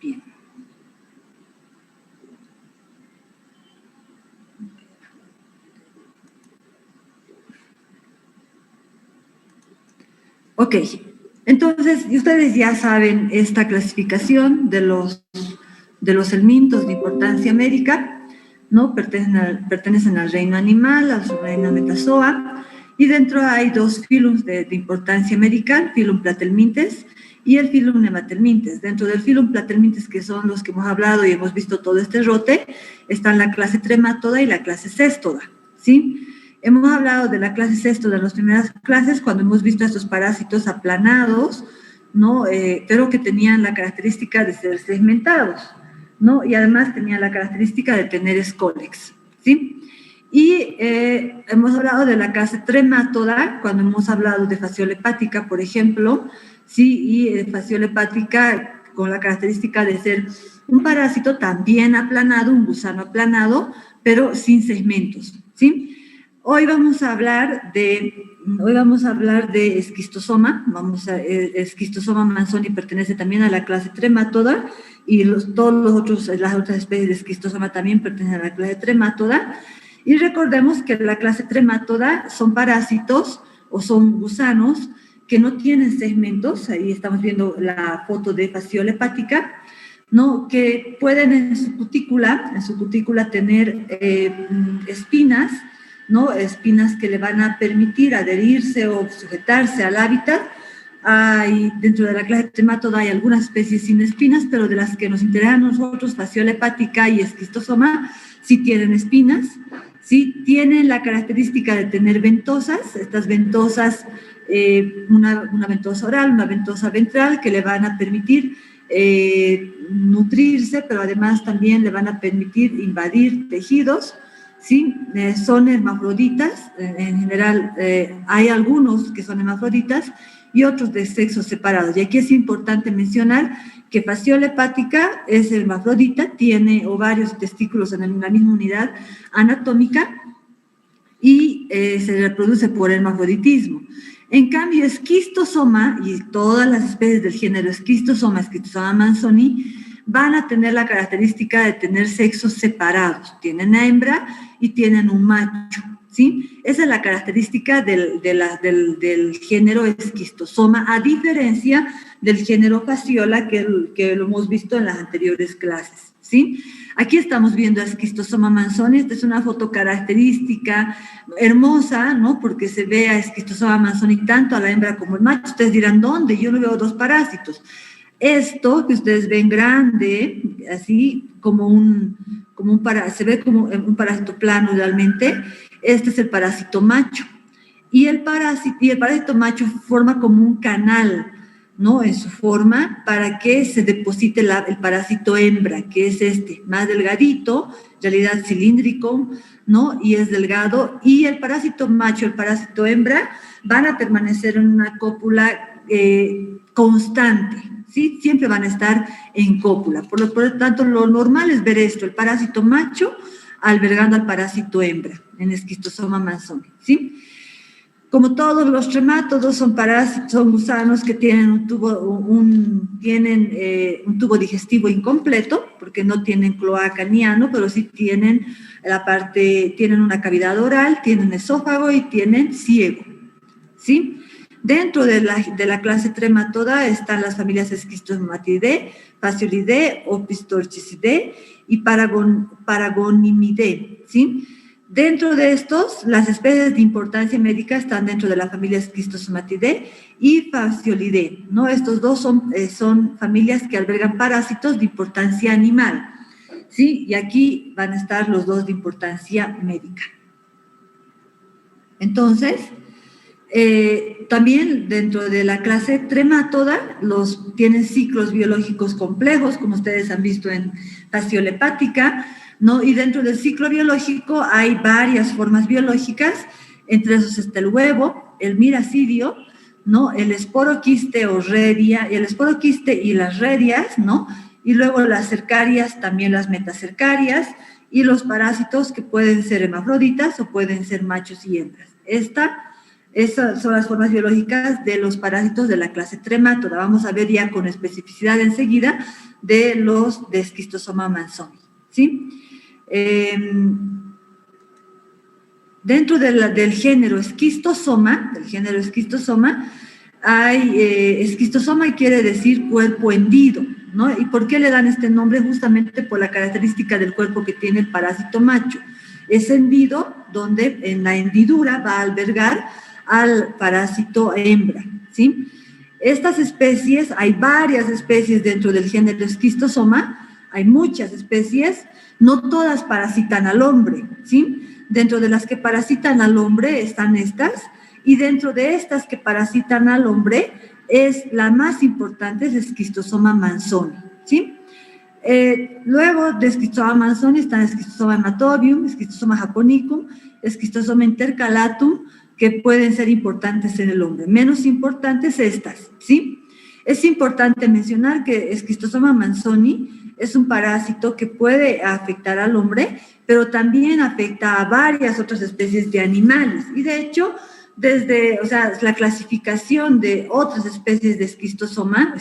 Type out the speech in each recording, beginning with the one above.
Bien. Ok, entonces ustedes ya saben esta clasificación de los helmintos de importancia médica, ¿no? Pertenecen al reino animal, al reino Metazoa, y dentro hay dos filums de importancia médica, el filum Platelmintes y el filum Nematelmintes. Dentro del filum Platelmintes, que son los que hemos hablado y hemos visto todo este rote, están la clase Tremátoda y la clase Céstoda, ¿sí? Hemos hablado de la clase Céstoda en las primeras clases, cuando hemos visto estos parásitos aplanados, ¿no? Pero que tenían la característica de ser segmentados, ¿no? Y además tenían la característica de tener escólex, ¿sí? Y hemos hablado de la clase Tremátoda, cuando hemos hablado de fasciola hepática, por ejemplo, ¿sí? Y fasciola hepática con la característica de ser un parásito también aplanado, un gusano aplanado, pero sin segmentos, ¿sí? Hoy vamos a hablar de esquistosoma. Esquistosoma manzoni pertenece también a la clase Tremátoda y las otras especies de esquistosoma también pertenecen a la clase Tremátoda. Y recordemos que la clase Tremátoda son parásitos o son gusanos que no tienen segmentos. Ahí estamos viendo la foto de fasciola hepática, ¿no? Que pueden en su cutícula tener espinas, ¿no? Espinas que le van a permitir adherirse o sujetarse al hábitat. Dentro de la clase Tremátoda hay algunas especies sin espinas, pero de las que nos interesan a nosotros, fasciola hepática y esquistosoma, sí tienen espinas, sí tienen la característica de tener ventosas. Estas ventosas, una ventosa oral, una ventosa ventral, que le van a permitir nutrirse, pero además también le van a permitir invadir tejidos, ¿sí? Son hermafroditas. En general hay algunos que son hermafroditas y otros de sexos separados. Y aquí es importante mencionar que fasciola hepática es hermafrodita, tiene ovarios y testículos en la misma unidad anatómica y se reproduce por hermafroditismo. En cambio, esquistosoma y todas las especies del género esquistosoma manzoni van a tener la característica de tener sexos separados. Tienen hembra y tienen un macho, ¿sí? Esa es la característica del género esquistosoma, a diferencia del género fasciola que lo hemos visto en las anteriores clases, ¿sí? Aquí estamos viendo a esquistosoma manzoni. Esta es una foto característica hermosa, ¿no? Porque se ve a esquistosoma manzoni tanto a la hembra como al macho. Ustedes dirán, ¿dónde? Yo no veo dos parásitos. Esto que ustedes ven grande, así se ve como un parásito plano realmente. Este es el parásito macho. Y el parásito macho forma como un canal, ¿no? En su forma, para que se deposite el parásito hembra, que es más delgadito, en realidad cilíndrico, ¿no? Y es delgado. Y el parásito macho, el parásito hembra, van a permanecer en una cópula constante, ¿sí? Siempre van a estar en cópula. Por lo tanto, lo normal es ver esto, el parásito macho albergando al parásito hembra, en esquistosoma manzoni, ¿sí? Como todos los tremátodos, son gusanos que tienen un tubo digestivo incompleto, porque no tienen cloaca ni ano, pero sí tienen tienen una cavidad oral, tienen esófago y tienen ciego, ¿sí? Dentro de la clase Tremátoda están las familias Esquistosomatidae, Fasciolidae, Opistorchicidae y Paragonimidae, ¿sí? Dentro de estos, las especies de importancia médica están dentro de la familia Esquistosomatidae y Fasciolidae, ¿no? Estos dos son familias que albergan parásitos de importancia animal, ¿sí? Y aquí van a estar los dos de importancia médica. Entonces, también dentro de la clase Tremátoda tienen ciclos biológicos complejos, como ustedes han visto en fasciola hepática, ¿no? Y dentro del ciclo biológico hay varias formas biológicas. Entre esos está el huevo, el miracidio, ¿no? El esporoquiste o redia, el esporoquiste y las redias, ¿no? Y luego las cercarias, también las metacercarias, y los parásitos que pueden ser hermafroditas o pueden ser machos y hembras. Esta Esas son las formas biológicas de los parásitos de la clase Trematode. Vamos a ver ya con especificidad enseguida de los de Schistosoma manzoni, ¿sí? Dentro del género Schistosoma, hay esquistosoma quiere decir cuerpo hendido, ¿no? ¿Y por qué le dan este nombre? Justamente por la característica del cuerpo que tiene el parásito macho. Es hendido, donde en la hendidura va a albergar al parásito hembra, ¿sí? Estas especies, hay varias especies dentro del género Schistosoma, hay muchas especies, no todas parasitan al hombre, ¿sí? Dentro de las que parasitan al hombre están estas, y dentro de estas que parasitan al hombre, la más importante es Schistosoma manzoni, ¿sí? Luego de Schistosoma manzoni están Schistosoma hematobium, Schistosoma japonicum, Schistosoma intercalatum, que pueden ser importantes en el hombre. Menos importantes estas, ¿sí? Es importante mencionar que Schistosoma manzoni es un parásito que puede afectar al hombre, pero también afecta a varias otras especies de animales. Y de hecho, la clasificación de otras especies de Schistosoma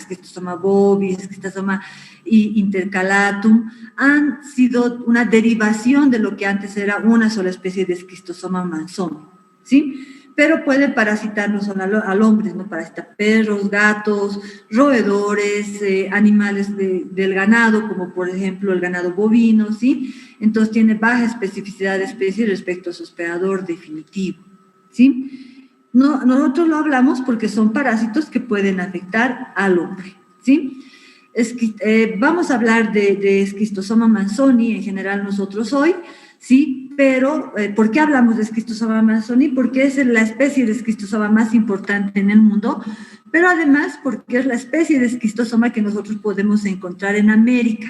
bovis, Schistosoma intercalatum, han sido una derivación de lo que antes era una sola especie de Schistosoma manzoni, ¿sí? Pero puede parasitar no solo al hombre, ¿no? Parasita perros, gatos, roedores, animales del ganado, como por ejemplo el ganado bovino, ¿sí? Entonces tiene baja especificidad de especie respecto a su hospedador definitivo, ¿sí? No, nosotros lo hablamos porque son parásitos que pueden afectar al hombre, ¿sí? Vamos a hablar de Schistosoma manzoni en general nosotros hoy, ¿sí? Pero, ¿por qué hablamos de Schistosoma manzoni? Porque es la especie de Schistosoma más importante en el mundo, pero además porque es la especie de Schistosoma que nosotros podemos encontrar en América,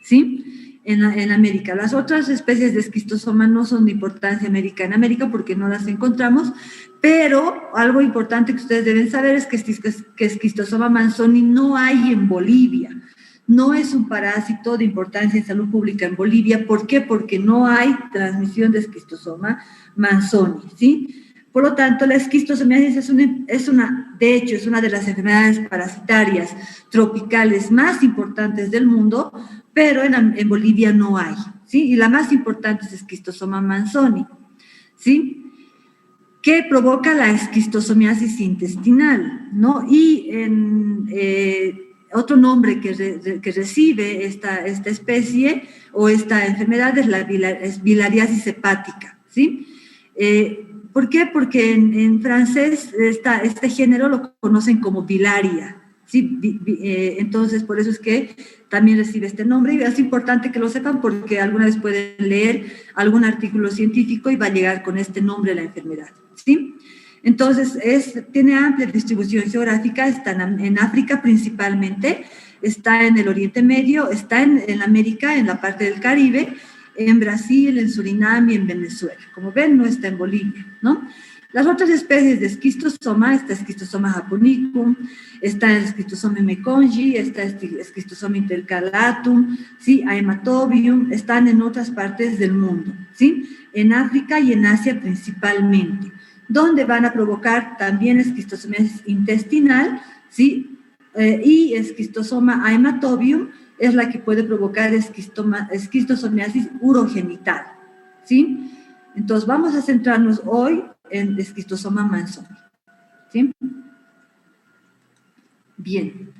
¿sí? En América. Las otras especies de Schistosoma no son de importancia en América porque no las encontramos, pero algo importante que ustedes deben saber es que Schistosoma manzoni no hay en Bolivia. No es un parásito de importancia en salud pública en Bolivia. ¿Por qué? Porque no hay transmisión de Schistosoma manzoni, ¿sí? Por lo tanto, la esquistosomiasis es una de las enfermedades parasitarias tropicales más importantes del mundo, pero en Bolivia no hay, ¿sí? Y la más importante es Schistosoma manzoni, ¿sí? Que provoca la esquistosomiasis intestinal, ¿no? Y otro nombre que recibe esta especie o esta enfermedad es bilariasis hepática, ¿sí? ¿Por qué? Porque en francés este género lo conocen como bilaria, ¿sí? Entonces, por eso es que también recibe este nombre, y es importante que lo sepan porque alguna vez pueden leer algún artículo científico y va a llegar con este nombre a la enfermedad, ¿sí? Entonces, tiene amplia distribución geográfica, está en África principalmente, está en el Oriente Medio, está en América, en la parte del Caribe, en Brasil, en Surinam y en Venezuela. Como ven, no está en Bolivia, ¿no? Las otras especies de Schistosoma, está Schistosoma japonicum, está el Schistosoma mecongii, está el Schistosoma intercalatum, ¿sí? Hematobium, están en otras partes del mundo, ¿sí? En África y en Asia principalmente, donde van a provocar también esquistosomiasis intestinal, ¿sí? Y Schistosoma hematobium es la que puede provocar esquistosomiasis urogenital, ¿sí? Entonces, vamos a centrarnos hoy en Schistosoma manzoni, ¿sí? Bien.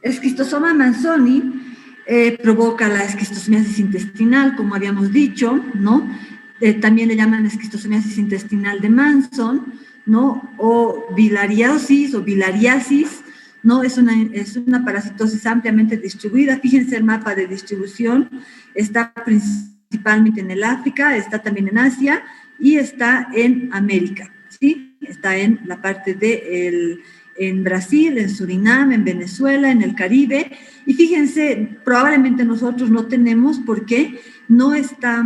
Schistosoma manzoni provoca la esquistosomiasis intestinal, como habíamos dicho, ¿no? También le llaman esquistosomiasis intestinal de Manson, ¿no? O bilariasis o bilariasis, ¿no? Es una parasitosis ampliamente distribuida. Fíjense el mapa de distribución, está principalmente en el África, está también en Asia y está en América, ¿sí? Está en la parte en Brasil, en Surinam, en Venezuela, en el Caribe. Y fíjense, probablemente nosotros no tenemos porque no está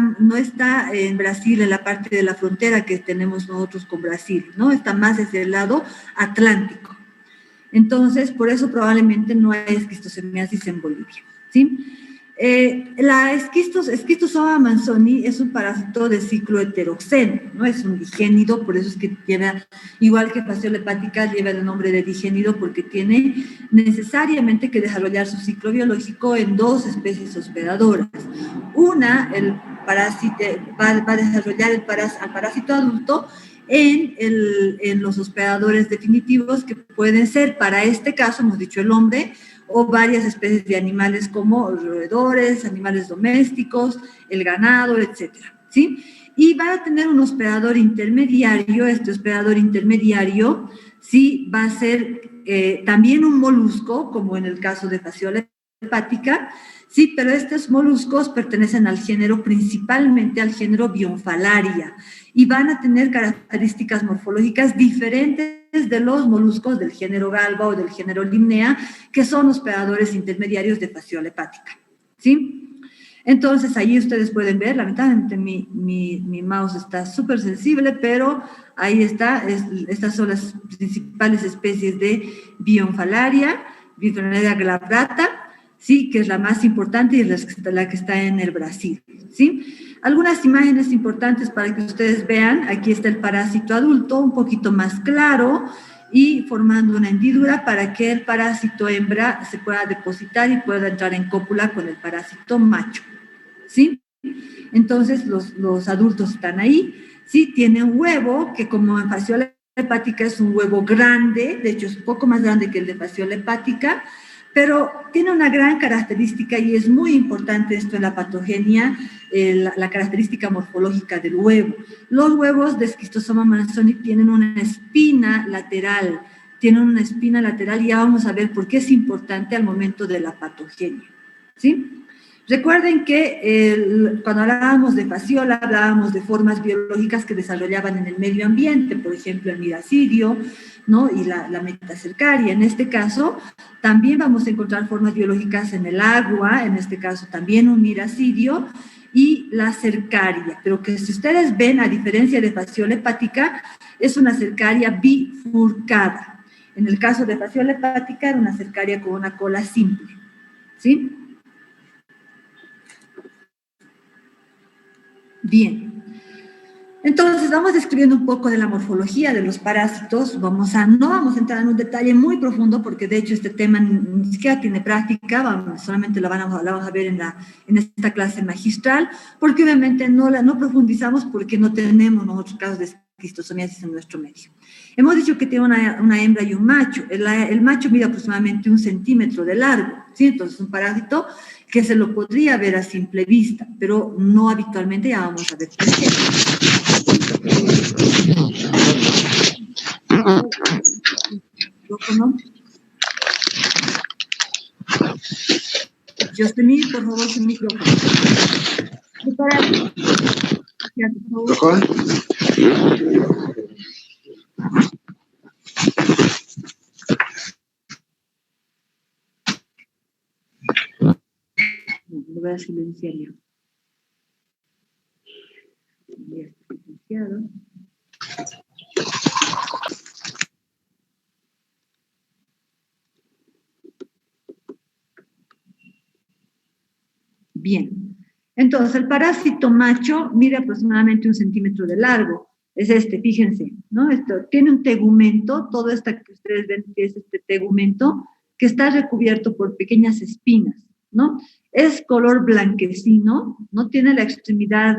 en Brasil, en la parte de la frontera que tenemos nosotros con Brasil, ¿no? Está más desde el lado atlántico. Entonces, por eso probablemente no hay esquistosomiasis en Bolivia, ¿sí? La Schistosoma manzoni es un parásito de ciclo heteroxeno, ¿no? Es un digénido, por eso es que lleva, igual que fasciola hepática, lleva el nombre de digénido porque tiene necesariamente que desarrollar su ciclo biológico en dos especies hospedadoras. Una, el parásito, va a desarrollar al parásito adulto en los hospedadores definitivos, que pueden ser, para este caso, hemos dicho el hombre, o varias especies de animales como roedores, animales domésticos, el ganado, etcétera, ¿sí? Y va a tener un hospedador intermediario. Este hospedador intermediario, sí, va a ser también un molusco, como en el caso de fasciola hepática, sí, pero estos moluscos pertenecen al género, principalmente al género Bionfalaria, y van a tener características morfológicas diferentes de los moluscos del género Galba o del género Limnea, que son hospedadores intermediarios de fasciola hepática, ¿sí? Entonces, ahí ustedes pueden ver, lamentablemente mi mouse está súper sensible, pero ahí está, estas son las principales especies de Bionfalaria, Bionfalaria glabrata, sí, que es la más importante y es la que está en el Brasil, ¿sí? Algunas imágenes importantes para que ustedes vean. Aquí está el parásito adulto, un poquito más claro, y formando una hendidura para que el parásito hembra se pueda depositar y pueda entrar en cópula con el parásito macho, ¿sí? Entonces, los adultos están ahí, ¿sí? Tiene un huevo que, como en fasciola hepática, es un huevo grande, de hecho es un poco más grande que el de fasciola hepática, pero tiene una gran característica, y es muy importante esto en la patogenia, la característica morfológica del huevo. Los huevos de Schistosoma manzoni tienen una espina lateral, y ya vamos a ver por qué es importante al momento de la patogenia, ¿sí? Recuerden que cuando hablábamos de fasciola, hablábamos de formas biológicas que desarrollaban en el medio ambiente, por ejemplo, el miracidio, ¿no? Y la metacercaria. En este caso, también vamos a encontrar formas biológicas en el agua, en este caso también un miracidio, y la cercaria, pero que si ustedes ven, a diferencia de fasciola hepática, es una cercaria bifurcada. En el caso de fasciola hepática, era una cercaria con una cola simple, ¿sí? Bien. Entonces, vamos describiendo un poco de la morfología de los parásitos. No vamos a entrar en un detalle muy profundo, porque de hecho este tema ni siquiera tiene práctica, solamente lo vamos a ver en esta clase magistral, porque obviamente no profundizamos porque no tenemos nosotros casos de esquistosomiasis en nuestro medio. Hemos dicho que tiene una hembra y un macho. El macho mide aproximadamente 1 centímetro de largo, ¿sí? Entonces, un parásito que se lo podría ver a simple vista, pero no habitualmente. Ya vamos a ver por qué. Josemir, por favor, su micrófono. Lo voy a silenciar yo. Ya está silenciado. Bien, entonces el parásito macho mide aproximadamente 1 centímetro de largo. Es fíjense, ¿no? Esto tiene un tegumento, todo esto que ustedes ven que es este tegumento, que está recubierto por pequeñas espinas, ¿no? Es color blanquecino, ¿no? Tiene la extremidad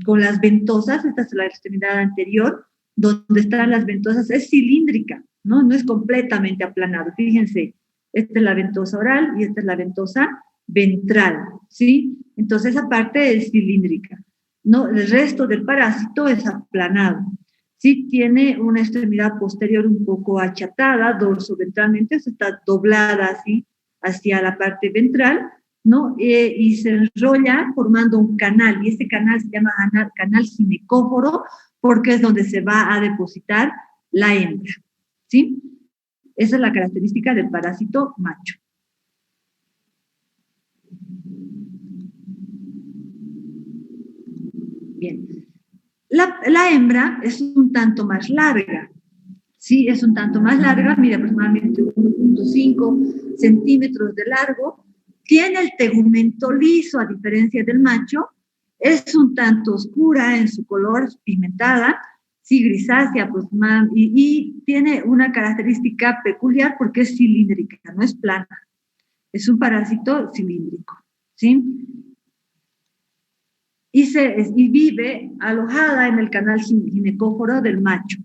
con las ventosas. Esta es la extremidad anterior, donde están las ventosas, es cilíndrica, ¿no? No es completamente aplanado. Fíjense, esta es la ventosa oral y esta es la ventosa ventral, ¿sí? Entonces, esa parte es cilíndrica, ¿no? El resto del parásito es aplanado. Sí, tiene una extremidad posterior un poco achatada, dorso-ventralmente, está doblada así hacia la parte ventral, ¿no? Y se enrolla formando un canal, y este canal se llama canal ginecóforo, porque es donde se va a depositar la hembra, ¿sí? Esa es la característica del parásito macho. Bien. La hembra es un tanto más larga. Sí, es un tanto más larga, mide aproximadamente 1.5 centímetros de largo, Tiene el tegumento liso, a diferencia del macho, es un tanto oscura en su color, pigmentada, sí, grisácea aproximadamente, y tiene una característica peculiar porque es cilíndrica, no es plana. Es un parásito cilíndrico, ¿sí? Y vive alojada en el canal ginecóforo del macho.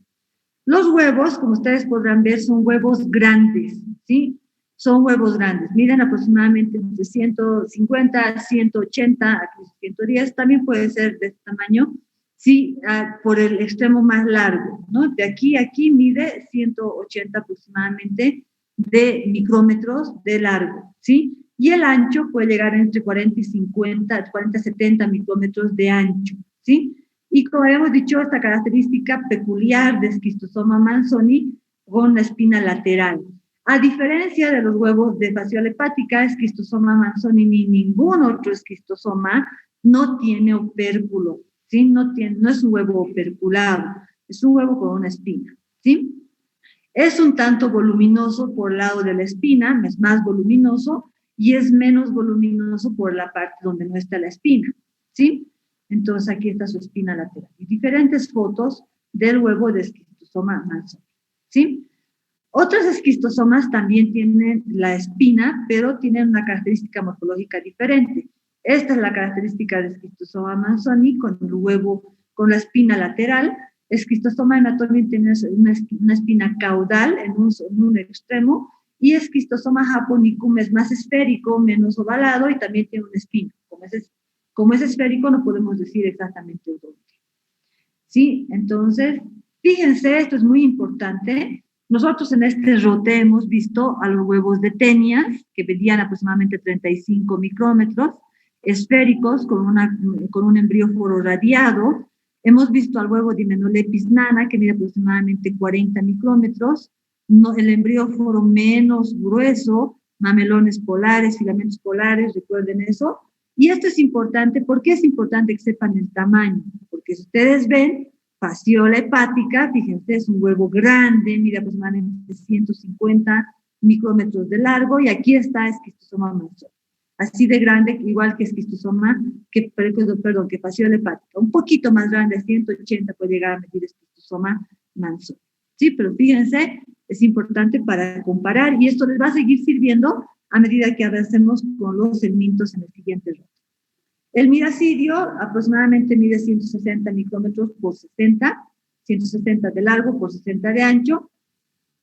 Los huevos, como ustedes podrán ver, son huevos grandes, ¿sí? Son huevos grandes, miden aproximadamente de 150 a 180 a 110, también puede ser de este tamaño, sí, por el extremo más largo, ¿no? De aquí a aquí mide 180 aproximadamente de micrómetros de largo, ¿sí? Y el ancho puede llegar entre 40 y 50, 40 a 70 micrómetros de ancho, ¿sí? Y como habíamos dicho, esta característica peculiar de Schistosoma manzoni con la espina lateral. A diferencia de los huevos de fasciola hepática, Schistosoma manzoni ni ningún otro esquistosoma no tiene opérculo, ¿sí? No es un huevo operculado, es un huevo con una espina, ¿sí? Es un tanto voluminoso por el lado de la espina, es más voluminoso, y es menos voluminoso por la parte donde no está la espina, ¿sí? Entonces aquí está su espina lateral. Y diferentes fotos del huevo de Schistosoma manzoni, ¿sí? Otros esquistosomas también tienen la espina, pero tienen una característica morfológica diferente. Esta es la característica de Schistosoma manzoni, con el huevo, con la espina lateral. Schistosoma anatomy tiene una espina caudal en un extremo, y Schistosoma japonicum es más esférico, menos ovalado, y también tiene una espina. Como es esférico, no podemos decir exactamente dónde. ¿Sí? Entonces, fíjense, esto es muy importante. Nosotros en este rote hemos visto a los huevos de tenias, que medían aproximadamente 35 micrómetros, esféricos, con un embrióforo radiado. Hemos visto al huevo de Hymenelepis nana, que mide aproximadamente 40 micrómetros, el embrióforo menos grueso, mamelones polares, filamentos polares, recuerden eso. Y esto es importante. ¿Por qué es importante que sepan el tamaño? Porque si ustedes ven, fasciola hepática, fíjense, es un huevo grande, mide aproximadamente 150 micrómetros de largo, y aquí está Schistosoma manzoni. Así de grande, igual que Schistosoma, que fasciola hepática. Un poquito más grande, 180 puede llegar a medir Schistosoma manzoni. Sí, pero fíjense, es importante para comparar, y esto les va a seguir sirviendo a medida que avancemos con los segmentos en el siguiente rote. El miracidio aproximadamente mide 160 micrómetros por 60, 160 de largo por 60 de ancho.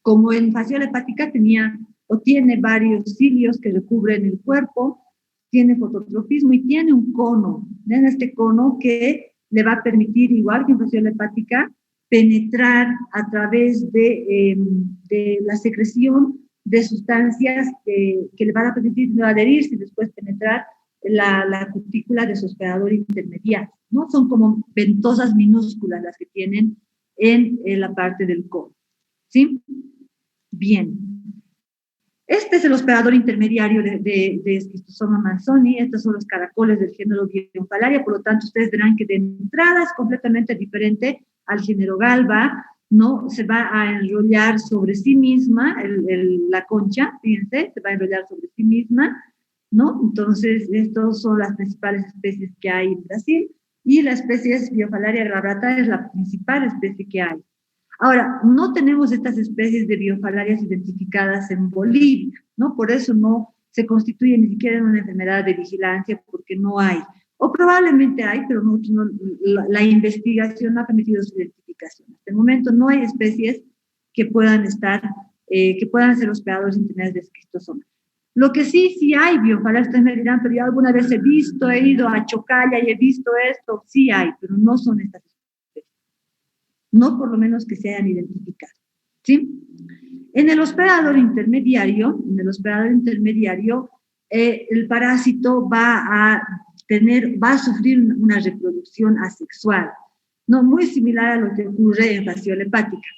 Como en fasciola hepática tiene varios cilios que recubren el cuerpo, tiene fototropismo y tiene un cono. ¿Ven este cono que le va a permitir, igual que en fasciola hepática, penetrar a través de la secreción de sustancias que le van a permitir no adherirse y después penetrar la cutícula de su hospedador intermediario, ¿no? Son como ventosas minúsculas las que tienen en la parte del cono, ¿sí? Bien. Este es el hospedador intermediario de Schistosoma manzoni. Estos son los caracoles del género Bionfalaria, por lo tanto ustedes verán que de entrada es completamente diferente al género Galba, ¿no? Se va a enrollar sobre sí misma, la concha, fíjense, se va a enrollar sobre sí misma, ¿no? Entonces, estas son las principales especies que hay en Brasil, y la especie Bionfalaria glabrata es la principal especie que hay. Ahora, no tenemos estas especies de biofalarias identificadas en Bolivia, ¿no? Por eso no se constituye ni siquiera en una enfermedad de vigilancia, porque no hay. O probablemente hay, pero la investigación no ha permitido su identificación. Hasta el momento no hay especies que puedan ser hospedadores intermediarios de Schistosoma. Lo que sí hay biofalarias, ustedes me dirán, pero yo alguna vez he ido a Chocalla y he visto esto, sí hay, pero no son estas especies. No por lo menos que se hayan identificado, ¿sí? En el hospedador intermediario, el parásito va a sufrir una reproducción asexual, no muy similar a lo que ocurre en fasciola hepática.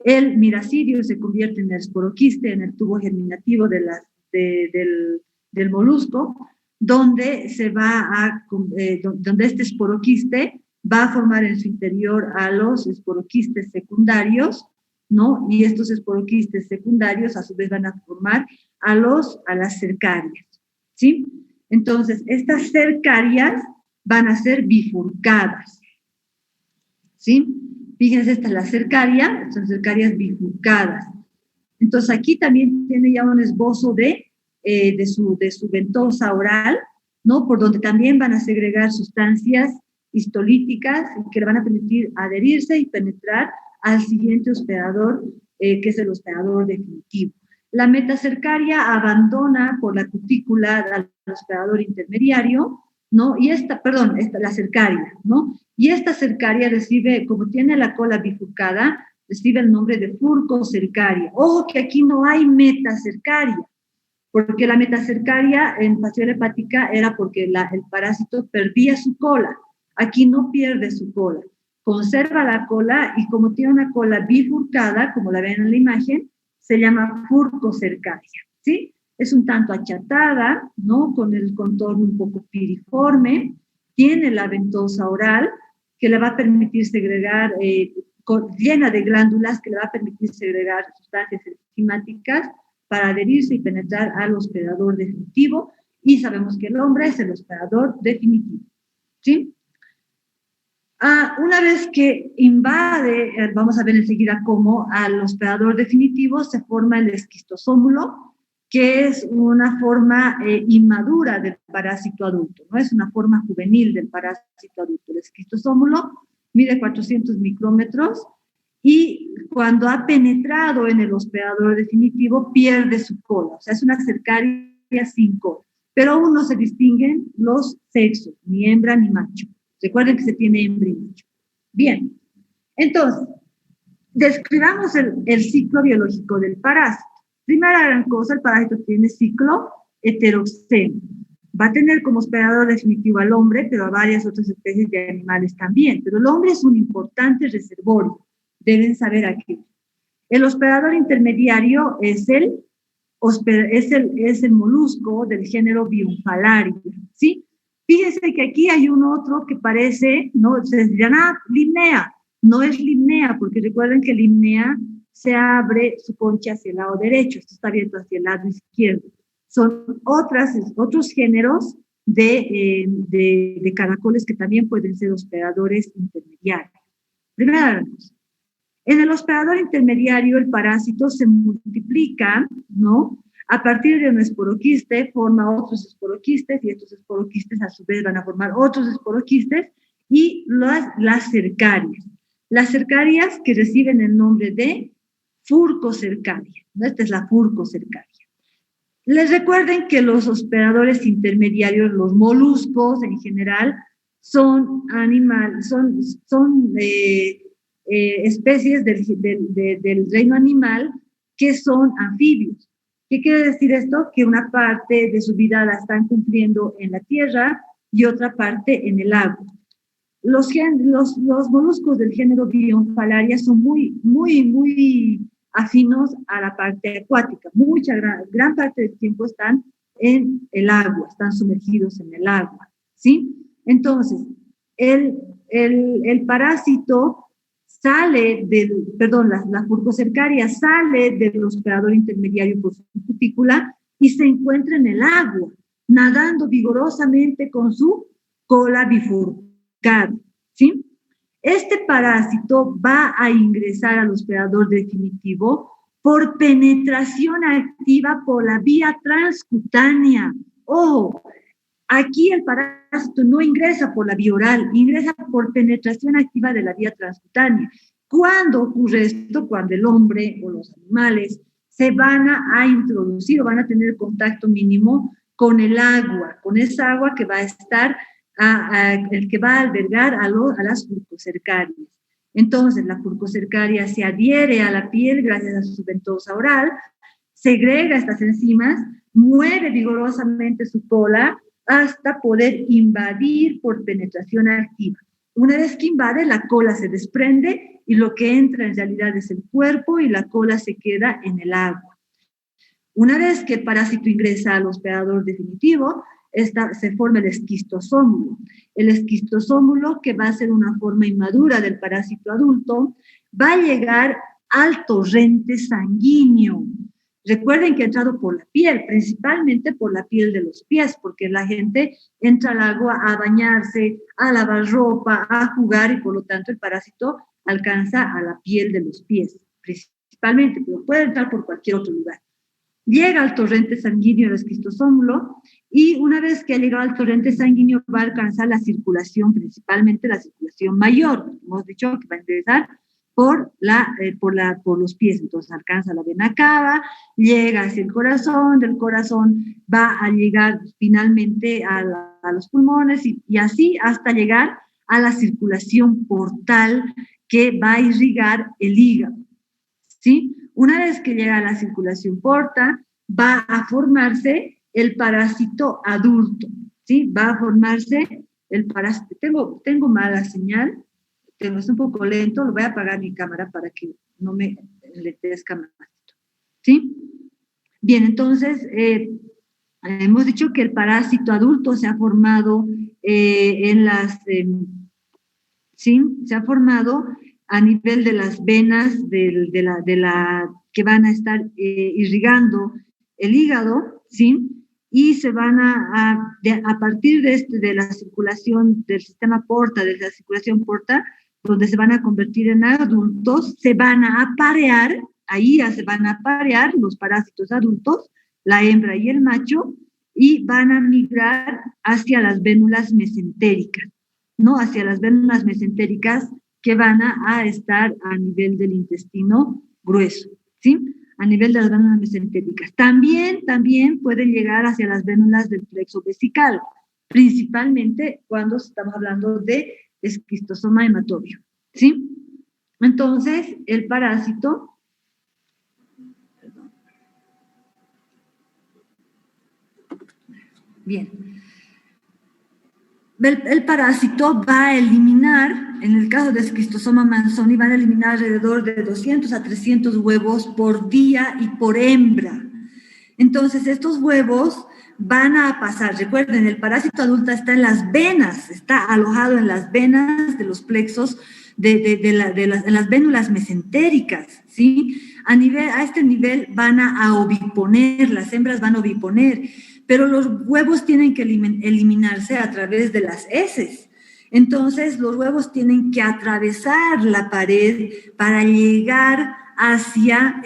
El miracidio se convierte en el esporoquiste, en el tubo germinativo del molusco, donde este esporoquiste va a formar en su interior a los esporoquistes secundarios, ¿no? Y estos esporoquistes secundarios a su vez van a formar a las cercarias, ¿sí? Entonces, estas cercarias van a ser bifurcadas, ¿sí? Fíjense, esta es la cercaria, son cercarias bifurcadas. Entonces, aquí también tiene ya un esbozo de su ventosa oral, ¿no? Por donde también van a segregar sustancias histolíticas que le van a permitir adherirse y penetrar al siguiente hospedador, que es el hospedador definitivo. La metacercaria abandona por la cutícula al hospedador intermediario, ¿no? Y la cercaria, ¿no? Y esta cercaria recibe, como tiene la cola bifurcada, recibe el nombre de furcocercaria. Ojo que aquí no hay metacercaria, porque la metacercaria en fasciola hepática era porque el parásito perdía su cola. Aquí no pierde su cola, conserva la cola y como tiene una cola bifurcada, como la ven en la imagen, se llama furcocercaria, ¿sí? Es un tanto achatada, ¿no? Con el contorno un poco piriforme, tiene la ventosa oral que le va a permitir segregar, llena de glándulas que le va a permitir segregar sustancias enzimáticas para adherirse y penetrar al hospedador definitivo, y sabemos que el hombre es el hospedador definitivo, ¿sí? Una vez que invade, vamos a ver enseguida cómo al hospedador definitivo se forma el esquistosómulo, que es una forma inmadura del parásito adulto, ¿no? Es una forma juvenil del parásito adulto. El esquistosómulo mide 400 micrómetros y cuando ha penetrado en el hospedador definitivo pierde su cola, o sea, es una cercaria sin cola, pero aún no se distinguen los sexos, ni hembra ni macho. Recuerden que se tiene hembra y macho. Bien, entonces, describamos el ciclo biológico del parásito. Primera gran cosa, el parásito tiene ciclo heteroxeno. Va a tener como hospedador definitivo al hombre, pero a varias otras especies de animales también. Pero el hombre es un importante reservorio. Deben saber aquello. El hospedador intermediario es el molusco del género Biunfalaria, ¿sí? Fíjense que aquí hay un otro que parece, ¿no? Se llama limnea. No es limnea, porque recuerden que limnea se abre su concha hacia el lado derecho, esto está abierto hacia el lado izquierdo. Son otros géneros de caracoles que también pueden ser hospedadores intermediarios. Primera cosa. En el hospedador intermediario, el parásito se multiplica, ¿no? A partir de un esporoquiste, forma otros esporoquistes, y estos esporoquistes a su vez van a formar otros esporoquistes, y las cercarias. Las cercarias que reciben el nombre de furcocercaria. Esta es la furcocercaria. Les recuerden que los hospedadores intermediarios, los moluscos en general, son especies del reino animal que son anfibios. ¿Qué quiere decir esto? Que una parte de su vida la están cumpliendo en la tierra y otra parte en el agua. Los moluscos del género Biunfalaria son muy afinos a la parte acuática. Gran parte del tiempo están en el agua, están sumergidos en el agua, ¿sí? Entonces, el parásito la furcocercaria sale del hospedador intermediario por su cutícula y se encuentra en el agua, nadando vigorosamente con su cola bifurcada, ¿sí? Este parásito va a ingresar al hospedador definitivo por penetración activa por la vía transcutánea. ¡Oh! Aquí el parásito no ingresa por la vía oral, ingresa por penetración activa de la vía transcutánea. ¿Cuándo ocurre esto? Cuando el hombre o los animales se van a introducir o van a tener contacto mínimo con el agua, con esa agua que va a estar, el que va a albergar a las furcocercarias. Entonces, la furcocercaria se adhiere a la piel gracias a su ventosa oral, segrega estas enzimas, mueve vigorosamente su cola, hasta poder invadir por penetración activa. Una vez que invade, la cola se desprende y lo que entra en realidad es el cuerpo y la cola se queda en el agua. Una vez que el parásito ingresa al hospedador definitivo, se forma el esquistosómulo. El esquistosómulo, que va a ser una forma inmadura del parásito adulto, va a llegar al torrente sanguíneo. Recuerden que ha entrado por la piel, principalmente por la piel de los pies, porque la gente entra al agua a bañarse, a lavar ropa, a jugar, y por lo tanto el parásito alcanza a la piel de los pies, principalmente, pero puede entrar por cualquier otro lugar. Llega al torrente sanguíneo del esquistosómulo, y una vez que ha llegado al torrente sanguíneo va a alcanzar la circulación, principalmente la circulación mayor. Hemos dicho que va a ingresar por los pies, entonces alcanza la vena cava, llega hacia el corazón, del corazón va a llegar finalmente a los pulmones, y así hasta llegar a la circulación portal que va a irrigar el hígado, ¿sí? Una vez que llega a la circulación porta, va a formarse el parásito adulto, ¿sí? Va a formarse el parásito. Tengo mala señal, es un poco lento, lo voy a apagar mi cámara para que no me enlentezca más, ¿sí? Bien, entonces, hemos dicho que el parásito adulto se ha formado ¿sí? Se ha formado a nivel de las venas que van a estar irrigando el hígado, ¿sí? Y se van a partir de la circulación del sistema porta, de la circulación porta, donde se van a convertir en adultos, se van a aparear, ahí ya se van a aparear los parásitos adultos, la hembra y el macho, y van a migrar hacia las vénulas mesentéricas, ¿no? Hacia las vénulas mesentéricas que van a estar a nivel del intestino grueso, ¿sí? A nivel de las vénulas mesentéricas. También pueden llegar hacia las vénulas del plexo vesical, principalmente cuando estamos hablando de esquistosoma hematobio, ¿sí? Entonces, el parásito, bien, el parásito va a eliminar, en el caso de esquistosoma manzoni, van a eliminar alrededor de 200 a 300 huevos por día y por hembra. Entonces, estos huevos van a pasar, recuerden, el parásito adulto está en las venas, está alojado en las venas de los plexos, en las vénulas mesentéricas, ¿sí? A este nivel van a oviponer, las hembras van a oviponer, pero los huevos tienen que eliminarse a través de las heces. Entonces, los huevos tienen que atravesar la pared para llegar hacia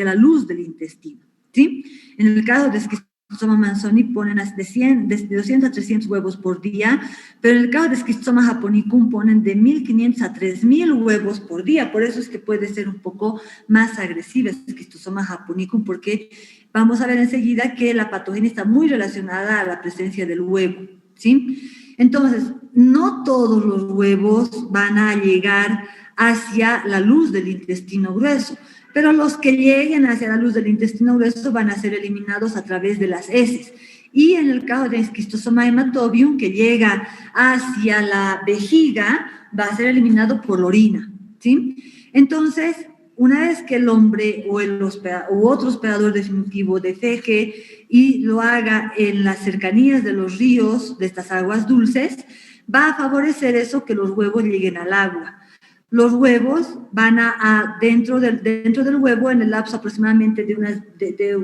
la luz del intestino, ¿sí? En el caso de esquistosoma manzoni ponen de 200 a 300 huevos por día, pero en el caso de esquistosoma japonicum ponen de 1.500 a 3.000 huevos por día. Por eso es que puede ser un poco más agresiva esquistosoma japonicum, porque vamos a ver enseguida que la patogenia está muy relacionada a la presencia del huevo, ¿sí? Entonces, no todos los huevos van a llegar hacia la luz del intestino grueso, pero los que lleguen hacia la luz del intestino grueso van a ser eliminados a través de las heces. Y en el caso de esquistosoma hematobium, que llega hacia la vejiga, va a ser eliminado por la orina, ¿sí? Entonces, una vez que el hombre u otro hospedador definitivo defeque y lo haga en las cercanías de los ríos, de estas aguas dulces, va a favorecer eso, que los huevos lleguen al agua. Los huevos van dentro del huevo, en el lapso aproximadamente de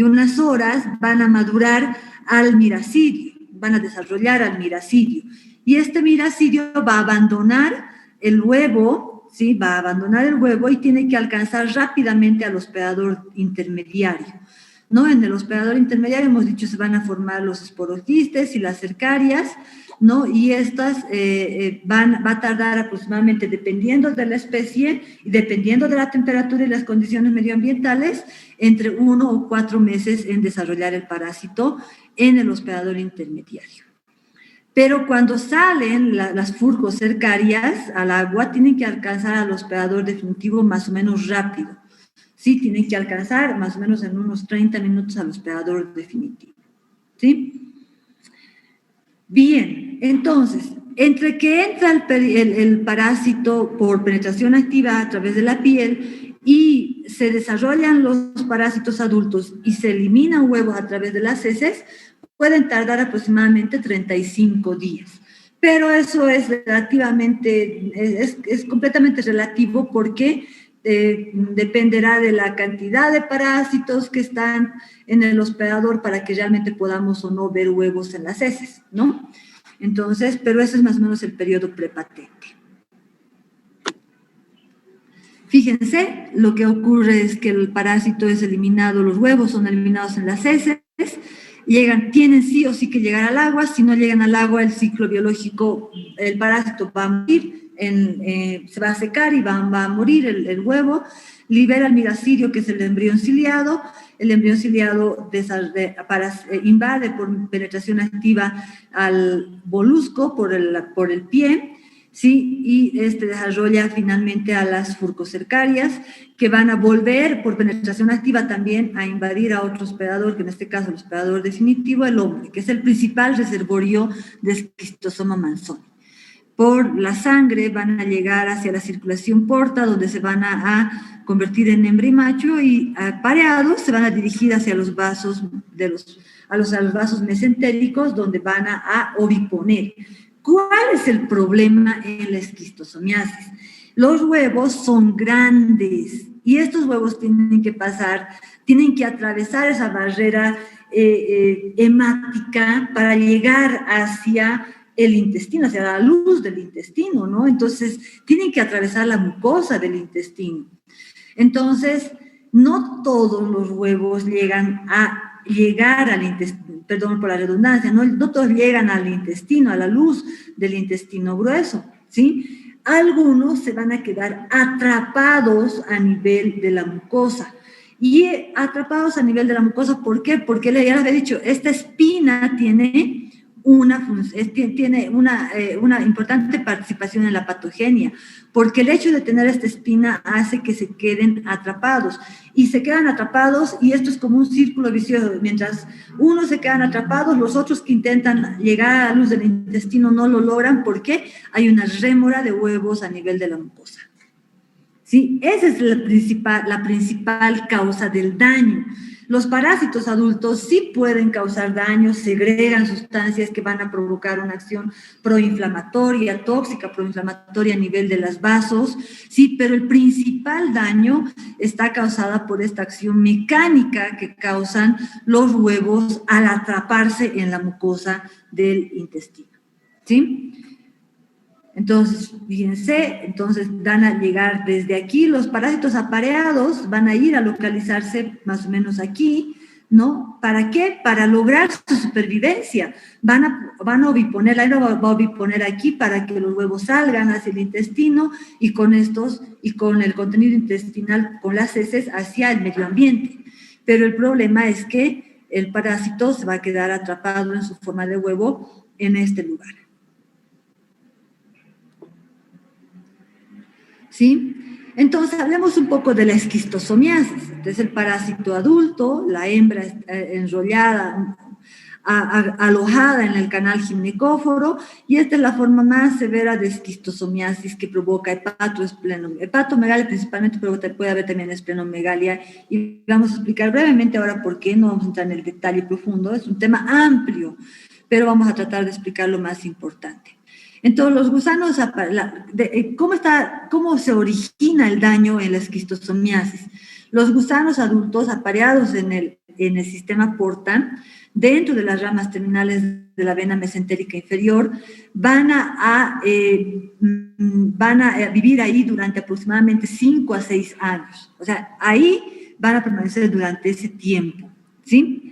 unas horas, van a madurar al miracidio, van a desarrollar al miracidio. Y este miracidio va a abandonar el huevo, ¿sí? Va a abandonar el huevo y tiene que alcanzar rápidamente al hospedador intermediario, ¿no? En el hospedador intermediario, hemos dicho, se van a formar los esporoquistes y las cercarias, ¿no? Y estas va a tardar aproximadamente, dependiendo de la especie y dependiendo de la temperatura y las condiciones medioambientales, entre 1 o 4 meses en desarrollar el parásito en el hospedador intermediario. Pero cuando salen las furcos cercarias al agua, tienen que alcanzar al hospedador definitivo más o menos rápido. Sí, tienen que alcanzar más o menos en unos 30 minutos al hospedador definitivo. ¿Sí? Bien, entonces, entre que entra el parásito por penetración activa a través de la piel y se desarrollan los parásitos adultos y se eliminan huevos a través de las heces, pueden tardar aproximadamente 35 días. Pero eso es completamente relativo, porque dependerá de la cantidad de parásitos que están en el hospedador para que realmente podamos o no ver huevos en las heces, ¿no? Entonces, pero ese es más o menos el periodo prepatente. Fíjense, lo que ocurre es que el parásito es eliminado, los huevos son eliminados en las heces, tienen sí o sí que llegar al agua, si no llegan al agua el ciclo biológico, el parásito va a morir, se va a secar y va a morir el huevo, libera el miracidio, que es el embrión ciliado invade por penetración activa al molusco por el pie, ¿sí? Y desarrolla finalmente a las furcocercarias, que van a volver por penetración activa también a invadir a otro hospedador, que en este caso el hospedador definitivo, el hombre, que es el principal reservorio de Schistosoma manzoni. Por la sangre van a llegar hacia la circulación porta, donde se van a convertir en hembra y macho, y apareados se van a dirigir hacia los vasos a los vasos mesentéricos, donde van a oviponer. ¿Cuál es el problema en la esquistosomiasis? Los huevos son grandes y estos huevos tienen que atravesar esa barrera hemática para llegar hacia el intestino, hacia la luz del intestino, ¿no? Entonces, tienen que atravesar la mucosa del intestino. Entonces, no todos los huevos llegan al intestino, perdón por la redundancia, no todos llegan al intestino, a la luz del intestino grueso, ¿sí? Algunos se van a quedar atrapados a nivel de la mucosa. Y atrapados a nivel de la mucosa, ¿por qué? Porque ya les había dicho, esta espina tiene una importante participación en la patogenia, porque el hecho de tener esta espina hace que se queden atrapados, y se quedan atrapados, y esto es como un círculo vicioso. Mientras unos se quedan atrapados, los otros que intentan llegar a la luz del intestino no lo logran, porque hay una rémora de huevos a nivel de la mucosa. ¿Sí? Esa es la principal causa del daño. Los parásitos adultos sí pueden causar daño, segregan sustancias que van a provocar una acción proinflamatoria, tóxica, proinflamatoria a nivel de los vasos, sí, pero el principal daño está causada por esta acción mecánica que causan los huevos al atraparse en la mucosa del intestino, ¿sí? Entonces, fíjense, van a llegar desde aquí, los parásitos apareados van a ir a localizarse más o menos aquí, ¿no? ¿Para qué? Para lograr su supervivencia. Van a oviponer, la hembra va a oviponer aquí para que los huevos salgan hacia el intestino y con el contenido intestinal, con las heces, hacia el medio ambiente. Pero el problema es que el parásito se va a quedar atrapado en su forma de huevo en este lugar. ¿Sí? Entonces, hablemos un poco de la esquistosomiasis. Entonces, el parásito adulto, la hembra enrollada, alojada en el canal gimnecóforo, y esta es la forma más severa de esquistosomiasis que provoca hepatomegalia principalmente, pero puede haber también esplenomegalia, y vamos a explicar brevemente ahora por qué. No vamos a entrar en el detalle profundo, es un tema amplio, pero vamos a tratar de explicar lo más importante. Entonces, los gusanos, ¿cómo se origina el daño en la esquistosomiasis? Los gusanos adultos apareados en el sistema porta, dentro de las ramas terminales de la vena mesentérica inferior, van a vivir ahí durante aproximadamente 5 a 6 años. O sea, ahí van a permanecer durante ese tiempo, ¿sí?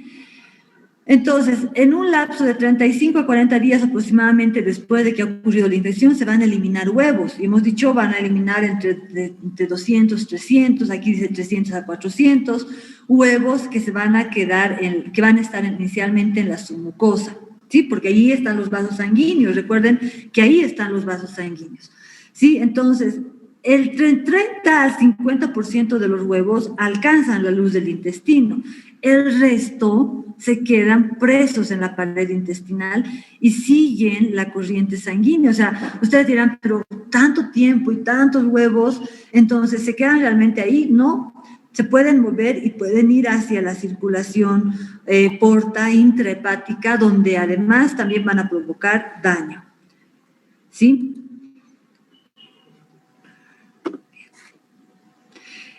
Entonces, en un lapso de 35 a 40 días aproximadamente después de que ha ocurrido la infección, se van a eliminar huevos. Y hemos dicho, van a eliminar entre 200, 300, aquí dice 300 a 400 huevos que se van a quedar, que van a estar inicialmente en la submucosa, ¿sí? Porque ahí están los vasos sanguíneos. Recuerden que ahí están los vasos sanguíneos, ¿sí? Entonces, el 30 al 50% de los huevos alcanzan la luz del intestino. El resto se quedan presos en la pared intestinal y siguen la corriente sanguínea. O sea, ustedes dirán, pero tanto tiempo y tantos huevos, entonces ¿se quedan realmente ahí? No, se pueden mover y pueden ir hacia la circulación porta intrahepática, donde además también van a provocar daño, ¿sí?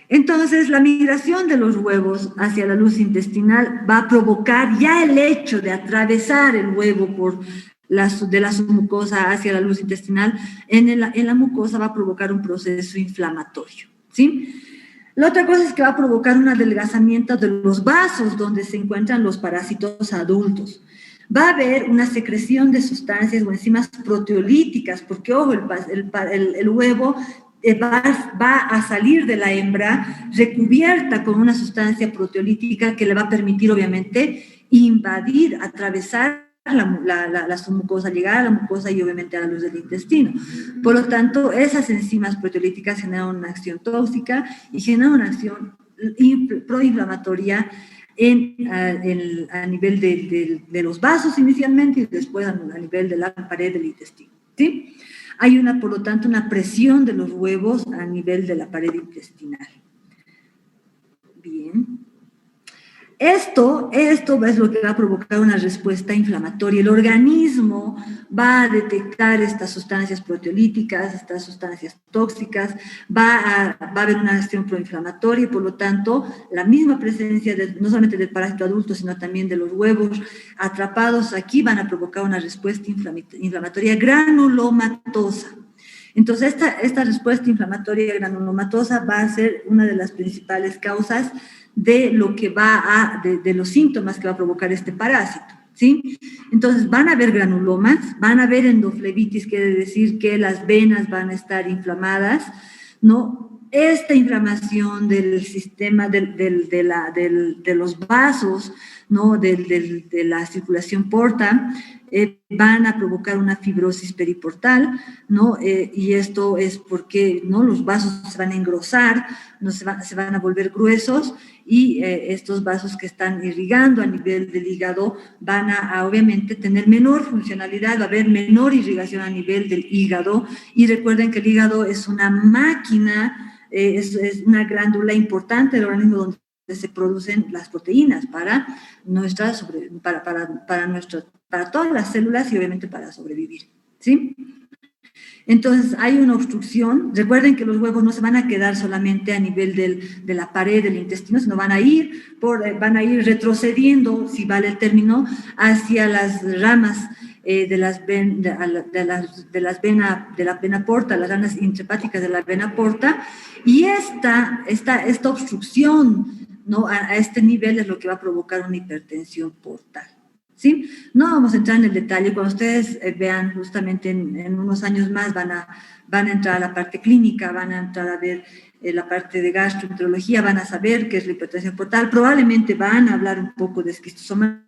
Entonces, la migración de los huevos hacia la luz intestinal va a provocar ya el hecho de atravesar el huevo de la submucosa hacia la luz intestinal, en la mucosa va a provocar un proceso inflamatorio, ¿sí? La otra cosa es que va a provocar un adelgazamiento de los vasos donde se encuentran los parásitos adultos. Va a haber una secreción de sustancias o enzimas proteolíticas, porque, ojo, el huevo va a salir de la hembra recubierta con una sustancia proteolítica que le va a permitir, obviamente, invadir, atravesar la submucosa, llegar a la mucosa y obviamente a la luz del intestino. Por lo tanto, esas enzimas proteolíticas generan una acción tóxica y generan una acción proinflamatoria a nivel de los vasos inicialmente y después a nivel de la pared del intestino, ¿sí? Hay por lo tanto, una presión de los huevos a nivel de la pared intestinal. Bien. Esto es lo que va a provocar una respuesta inflamatoria. El organismo va a detectar estas sustancias proteolíticas, estas sustancias tóxicas, va a haber una acción proinflamatoria y, por lo tanto, la misma presencia no solamente del parásito adulto, sino también de los huevos atrapados aquí van a provocar una respuesta inflamatoria granulomatosa. Entonces, esta respuesta inflamatoria granulomatosa va a ser una de las principales causas de lo que de los síntomas que va a provocar este parásito, ¿sí? Entonces, van a haber granulomas, van a haber endoflebitis, quiere decir que las venas van a estar inflamadas, ¿no? Esta inflamación del sistema de los vasos, ¿no? De la circulación porta, van a provocar una fibrosis periportal, ¿no? Y esto es porque, ¿no? Los vasos se van a engrosar, ¿no? se van a volver gruesos y estos vasos que están irrigando a nivel del hígado van a obviamente tener menor funcionalidad, va a haber menor irrigación a nivel del hígado y recuerden que el hígado es una máquina, es una glándula importante del organismo donde se producen las proteínas para todas las células y obviamente para sobrevivir, ¿sí? Entonces, hay una obstrucción. Recuerden que los huevos no se van a quedar solamente a nivel de la pared del intestino, sino van a ir retrocediendo, si vale el término, hacia las ramas de la vena porta, las ramas intrahepáticas de la vena porta, y esta obstrucción, ¿no? A este nivel es lo que va a provocar una hipertensión portal, ¿sí? No vamos a entrar en el detalle. Cuando ustedes vean justamente en unos años más van a entrar a la parte clínica, van a entrar a ver la parte de gastroenterología, van a saber qué es la hipertensión portal, probablemente van a hablar un poco de esquistosoma,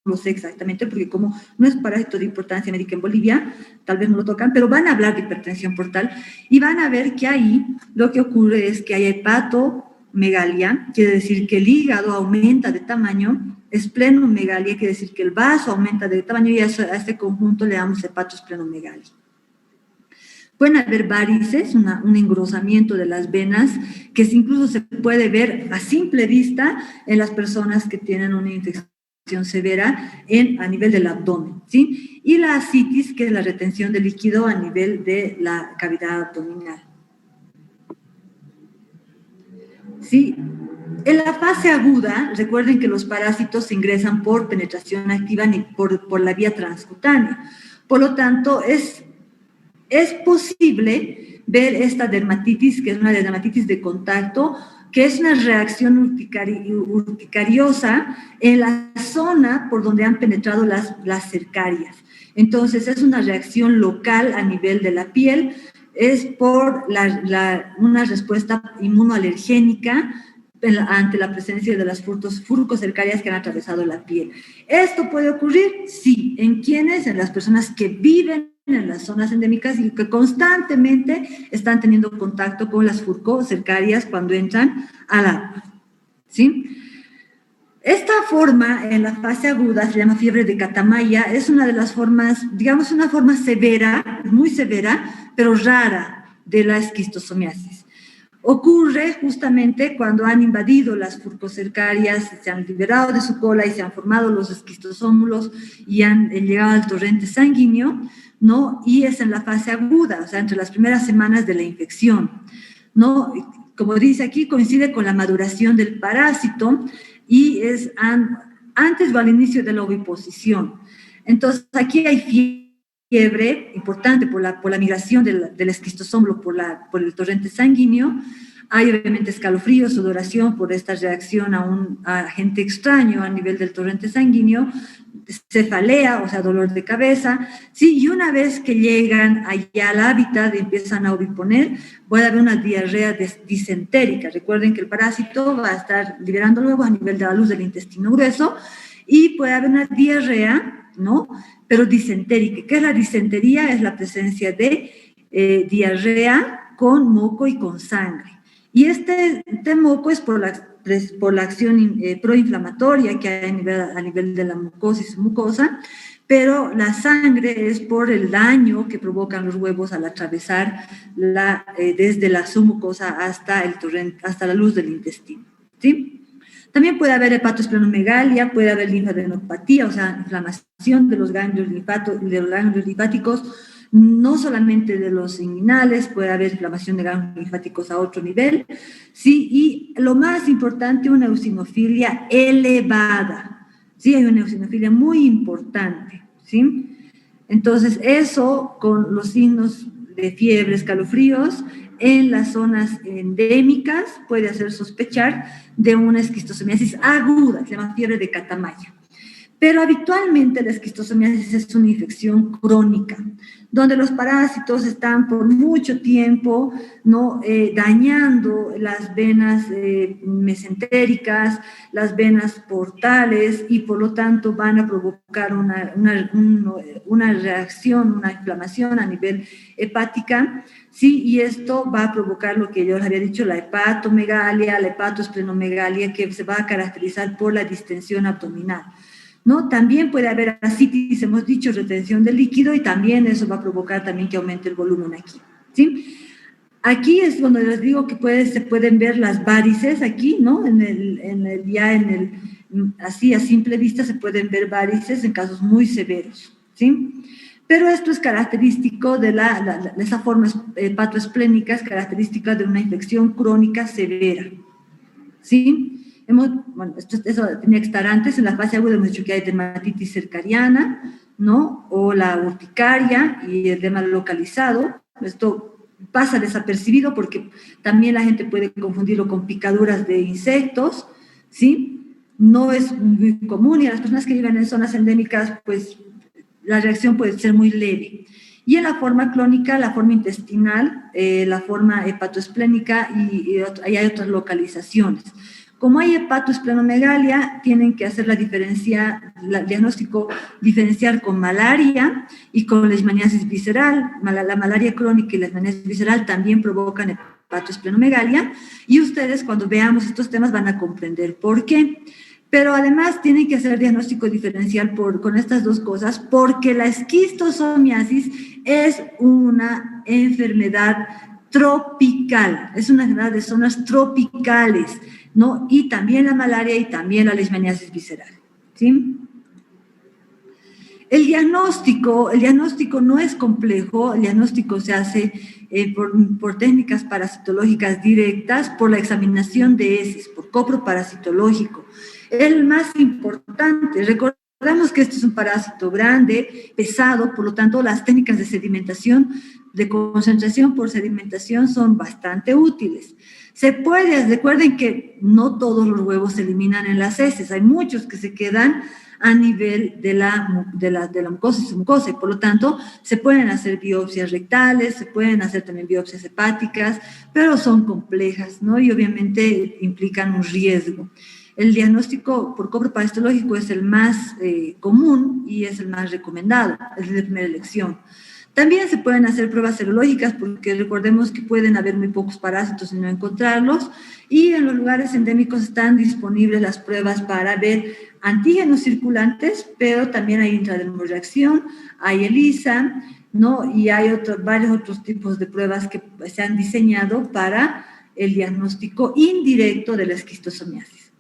no lo sé exactamente, porque como no es parásito de importancia médica en Bolivia, tal vez no lo tocan, pero van a hablar de hipertensión portal y van a ver que ahí lo que ocurre es que hay hepatomegalia, quiere decir que el hígado aumenta de tamaño, esplenomegalia, quiere decir que el vaso aumenta de tamaño y a este conjunto le damos hepatoesplenomegalia. Pueden haber varices, un engrosamiento de las venas, que incluso se puede ver a simple vista en las personas que tienen una infección severa a nivel del abdomen, ¿sí? Y la ascitis, que es la retención de líquido a nivel de la cavidad abdominal. ¿Sí? En la fase aguda, recuerden que los parásitos se ingresan por penetración activa ni por la vía transcutánea. Por lo tanto, es posible ver esta dermatitis, que es una dermatitis de contacto, que es una reacción urticariosa en la zona por donde han penetrado las cercarias. Entonces, es una reacción local a nivel de la piel, es por una respuesta inmunoalergénica ante la presencia de las furcocercarias que han atravesado la piel. ¿Esto puede ocurrir? Sí. ¿En quiénes? En las personas que viven en las zonas endémicas y que constantemente están teniendo contacto con las furcocercarias cuando entran al agua, ¿sí? Esta forma, en la fase aguda, se llama fiebre de Catamaia, es una de las formas, digamos, una forma severa, muy severa, pero rara, de la esquistosomiasis. Ocurre justamente cuando han invadido las furcocercarias, se han liberado de su cola y se han formado los esquistosómulos y han llegado al torrente sanguíneo, ¿no? Y es en la fase aguda, o sea, entre las primeras semanas de la infección, ¿no? como dice aquí, coincide con la maduración del parásito y es antes o al inicio de la oviposición. Entonces, aquí hay fiebre importante por la migración del esquistosómolo por el torrente sanguíneo. Hay obviamente escalofríos, sudoración por esta reacción a un agente extraño a nivel del torrente sanguíneo, cefalea, o sea, dolor de cabeza, sí, y una vez que llegan allá al hábitat y empiezan a oviponer, puede haber una diarrea disentérica. Recuerden que el parásito va a estar liberando luego a nivel de la luz del intestino grueso y puede haber una diarrea, ¿no? Pero disentérica. ¿Qué es la disentería? Es la presencia de diarrea con moco y con sangre. Y este moco es por la acción proinflamatoria que hay a nivel de la mucosis mucosa, pero la sangre es por el daño que provocan los huevos al atravesar desde la submucosa hasta el torrente, hasta la luz del intestino, ¿sí? También puede haber hepatosplenomegalia, puede haber linfadenopatía, o sea, inflamación de los ganglios linfáticos, no solamente de los inguinales, puede haber inflamación de ganglios linfáticos a otro nivel, ¿sí? Y lo más importante, una eosinofilia elevada, ¿sí? Hay una eosinofilia muy importante, ¿sí? Entonces, eso con los signos de fiebre, escalofríos, en las zonas endémicas puede hacer sospechar de una esquistosomiasis aguda, se llama fiebre de Catamaya. Pero habitualmente la esquistosomiasis es una infección crónica, donde los parásitos están por mucho tiempo, ¿no? Dañando las venas mesentéricas, las venas portales, y por lo tanto van a provocar una reacción, una inflamación a nivel hepática, ¿sí? Y esto va a provocar lo que yo les había dicho, la hepatomegalia, la hepatosplenomegalia, que se va a caracterizar por la distensión abdominal, ¿no? También puede haber ascitis, hemos dicho, retención de líquido, y también eso va a provocar también que aumente el volumen aquí, ¿sí? Aquí es donde les digo que se pueden ver las varices aquí, ¿no? Así a simple vista se pueden ver varices en casos muy severos, ¿sí? Pero esto es característico de esa forma hepatoesplénica, es característica de una infección crónica severa, ¿sí? Bueno, eso tenía que estar antes. En la fase aguda hemos dicho que hay dermatitis cercariana, ¿no? O la urticaria y el edema localizado. Esto pasa desapercibido porque también la gente puede confundirlo con picaduras de insectos, ¿sí? No es muy común, y a las personas que viven en zonas endémicas, pues la reacción puede ser muy leve. Y en la forma clónica, la forma intestinal, la forma hepatoesplénica, y hay otras localizaciones. Como hay hepatoesplenomegalia, tienen que hacer diagnóstico diferenciar con malaria y con leishmaniasis visceral. La malaria crónica y la leishmaniasis visceral también provocan hepatoesplenomegalia, y ustedes cuando veamos estos temas van a comprender por qué. Pero además tienen que hacer diagnóstico diferencial con estas dos cosas, porque la esquistosomiasis es una enfermedad tropical, es una enfermedad de zonas tropicales, ¿no? Y también la malaria y también la leishmaniasis visceral, ¿sí? El diagnóstico no es complejo. El diagnóstico se hace por técnicas parasitológicas directas, por la examinación de heces, por copro parasitológico. El más importante, recordemos que este es un parásito grande, pesado, por lo tanto las técnicas de sedimentación, de concentración por sedimentación, son bastante útiles. Recuerden que no todos los huevos se eliminan en las heces, hay muchos que se quedan a nivel de la mucosa y submucosa, y por lo tanto se pueden hacer biopsias rectales, se pueden hacer también biopsias hepáticas, pero son complejas, ¿no? Y obviamente implican un riesgo. El diagnóstico por copro parasitológico es el más común y es el más recomendado, es de primera elección. También se pueden hacer pruebas serológicas, porque recordemos que pueden haber muy pocos parásitos y no encontrarlos, y en los lugares endémicos están disponibles las pruebas para ver antígenos circulantes, pero también hay intradermoreacción, hay ELISA, ¿no? Y hay varios otros tipos de pruebas que se han diseñado para el diagnóstico indirecto de la esquistosomiasis.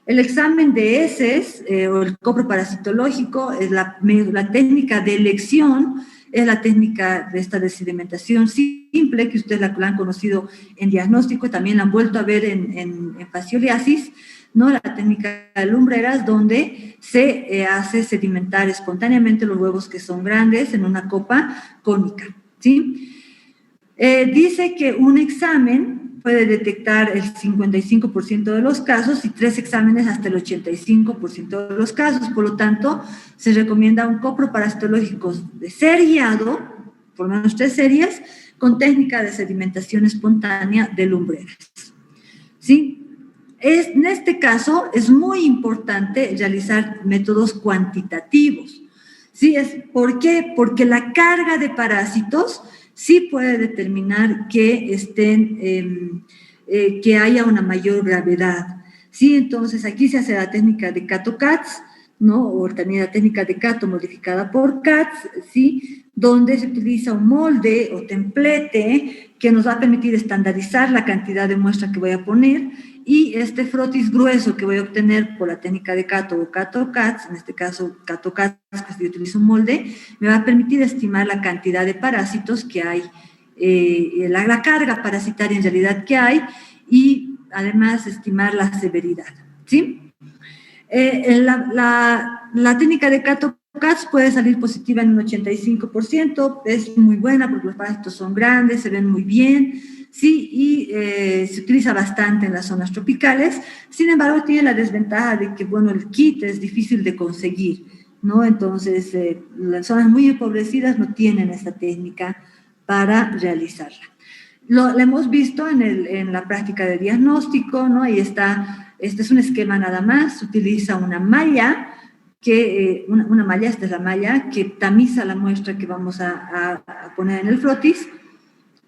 El examen de heces o el coproparasitológico es la técnica de elección, es la técnica de esta de sedimentación simple, que ustedes la han conocido en diagnóstico, también la han vuelto a ver en fascioliasis, ¿no? La técnica de lumbreras, donde se hace sedimentar espontáneamente los huevos que son grandes en una copa cónica, ¿sí? Dice que un examen puede detectar el 55% de los casos y 3 exámenes hasta el 85% de los casos. Por lo tanto, se recomienda un coproparasitológico de seriado, por lo menos 3 series, con técnica de sedimentación espontánea de lumbreras. ¿Sí? En este caso, es muy importante realizar métodos cuantitativos. ¿Sí? ¿Por qué? Porque la carga de parásitos sí puede determinar que que haya una mayor gravedad. ¿Sí? Entonces, aquí se hace la técnica de Kato-Katz, ¿no? O también la técnica de Kato modificada por Katz, ¿sí? Donde se utiliza un molde o templete que nos va a permitir estandarizar la cantidad de muestra que voy a poner, y este frotis grueso que voy a obtener por la técnica de Kato o Kato-Katz, en este caso Kato-Katz, que yo utilizo un molde, me va a permitir estimar la cantidad de parásitos que hay, la carga parasitaria en realidad que hay, y además estimar la severidad, ¿sí? La técnica de Kato-Katz puede salir positiva en un 85%, es muy buena porque los parásitos son grandes, se ven muy bien, sí, y se utiliza bastante en las zonas tropicales. Sin embargo, tiene la desventaja de que, bueno, el kit es difícil de conseguir, ¿no? Entonces, las zonas muy empobrecidas no tienen esta técnica para realizarla. Lo hemos visto en la práctica de diagnóstico, ¿no? Ahí está, este es un esquema nada más, se utiliza una malla, una malla, esta es la malla, que tamiza la muestra que vamos a poner en el frotis,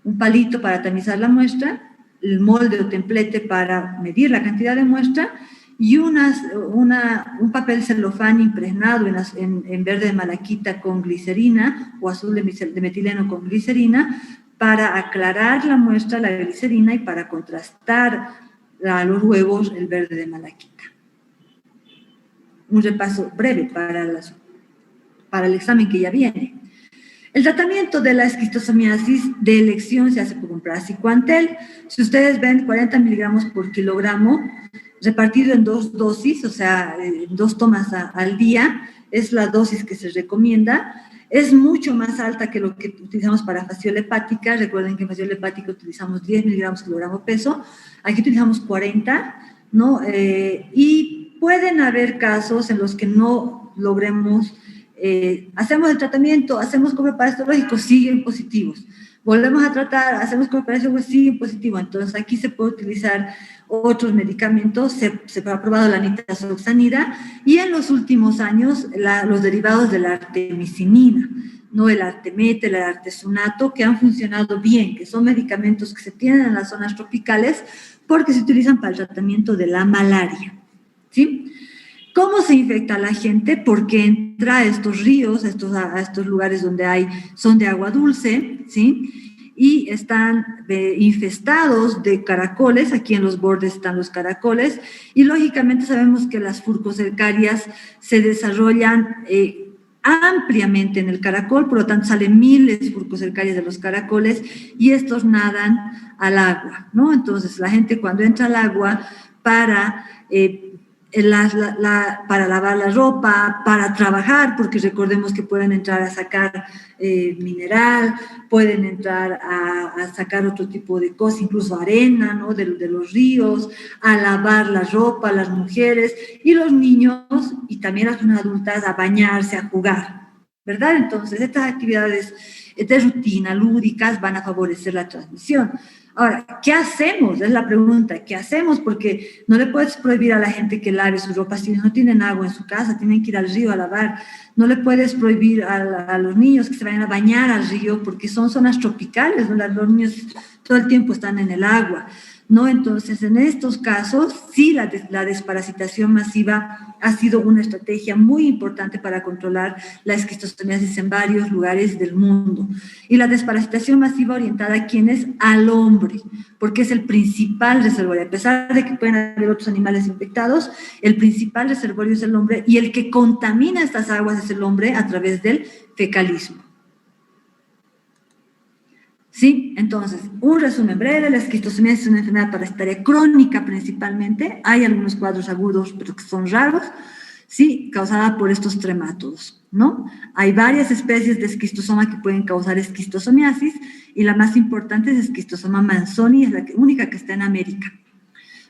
un palito para tamizar la muestra, el molde o templete para medir la cantidad de muestra, y un papel celofán impregnado en verde de malaquita con glicerina, o azul de metileno con glicerina, para aclarar la muestra, la glicerina, y para contrastar a los huevos el verde de malaquita. Un repaso breve para el examen que ya viene. El tratamiento de la esquistosomiasis de elección se hace con un praziquantel. Si ustedes ven, 40 miligramos por kilogramo, repartido en 2 dosis, o sea, 2 tomas al día, es la dosis que se recomienda. Es mucho más alta que lo que utilizamos para fasciola hepática. Recuerden que en fasciola hepática utilizamos 10 miligramos kilogramo peso. Aquí utilizamos 40, ¿no? Y pueden haber casos en los que no logremos, hacemos el tratamiento, hacemos coproparasitológico, siguen positivos. Volvemos a tratar, hacemos coproparasitológico, siguen positivos. Entonces, aquí se puede utilizar otros medicamentos, se ha aprobado la nitazoxanida, y en los últimos años los derivados de la artemisinina, ¿no? El artemet, el artesunato, que han funcionado bien, que son medicamentos que se tienen en las zonas tropicales porque se utilizan para el tratamiento de la malaria, ¿sí? ¿Cómo se infecta la gente? Porque entra a estos ríos, a estos lugares donde son de agua dulce, ¿sí? Y están infestados de caracoles. Aquí en los bordes están los caracoles, y lógicamente sabemos que las furcocercarias se desarrollan ampliamente en el caracol, por lo tanto salen miles de furcocercarias de los caracoles, y estos nadan al agua, ¿no? Entonces la gente, cuando entra al agua para lavar la ropa, para trabajar, porque recordemos que pueden entrar a sacar mineral, pueden entrar a sacar otro tipo de cosas, incluso arena, ¿no? de los ríos, a lavar la ropa, las mujeres y los niños, y también las personas adultas, a bañarse, a jugar, ¿verdad? Entonces, estas actividades de rutina, lúdicas, van a favorecer la transmisión. Ahora, ¿qué hacemos? Es la pregunta, ¿qué hacemos? Porque no le puedes prohibir a la gente que lave su ropa si no tienen agua en su casa, tienen que ir al río a lavar. No le puedes prohibir a los niños que se vayan a bañar al río porque son zonas tropicales, donde los niños todo el tiempo están en el agua. ¿no? Entonces, en estos casos, sí, la desparasitación masiva ha sido una estrategia muy importante para controlar la esquistosomiasis en varios lugares del mundo. Y la desparasitación masiva orientada a quienes, al hombre, porque es el principal reservorio. A pesar de que pueden haber otros animales infectados, el principal reservorio es el hombre y el que contamina estas aguas es el hombre a través del fecalismo. ¿Sí? Entonces, un resumen breve: la esquistosomiasis es una enfermedad parasitaria crónica principalmente. Hay algunos cuadros agudos, pero que son raros, ¿sí? Causada por estos tremátodos, ¿no? Hay varias especies de esquistosoma que pueden causar esquistosomiasis y la más importante es esquistosoma manzoni, es la única que está en América.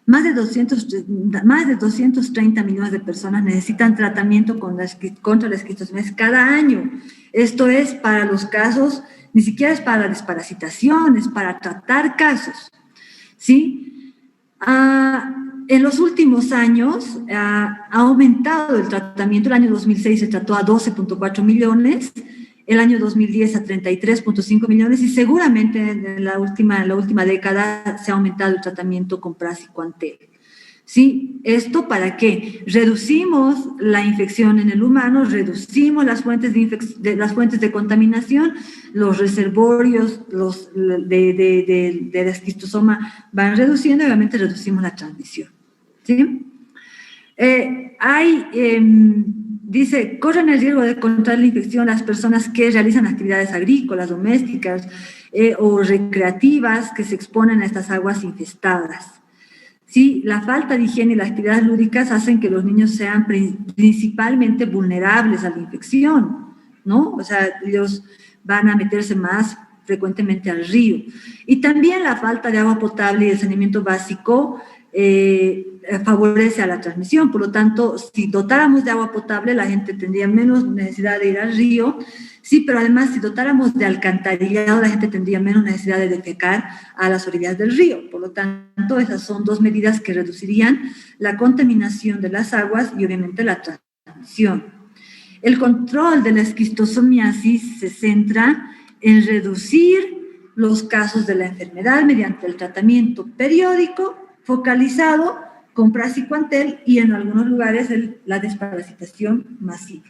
Más de 230 millones de personas necesitan tratamiento contra la esquistosomiasis cada año. Esto es para los casos, ni siquiera es para la desparasitación, es para tratar casos, ¿sí? En los últimos años ha aumentado el tratamiento. El año 2006 se trató a 12.4 millones, el año 2010 a 33.5 millones y seguramente en la última década se ha aumentado el tratamiento con praziquantel. ¿Sí? ¿Esto para qué? Reducimos la infección en el humano, reducimos las fuentes de contaminación, los reservorios de la esquistosoma van reduciendo y obviamente reducimos la transmisión. ¿Sí? Dice, corren el riesgo de contraer la infección las personas que realizan actividades agrícolas, domésticas o recreativas que se exponen a estas aguas infestadas. Sí, la falta de higiene y las actividades lúdicas hacen que los niños sean principalmente vulnerables a la infección, ¿no? O sea, ellos van a meterse más frecuentemente al río. Y también la falta de agua potable y el saneamiento básico favorece a la transmisión. Por lo tanto, si dotáramos de agua potable, la gente tendría menos necesidad de ir al río. Sí, pero además, si dotáramos de alcantarillado, la gente tendría menos necesidad de defecar a las orillas del río. Por lo tanto, esas son dos medidas que reducirían la contaminación de las aguas y obviamente la transmisión. El control de la esquistosomiasis se centra en reducir los casos de la enfermedad mediante el tratamiento periódico, focalizado, con praziquantel y en algunos lugares la desparasitación masiva.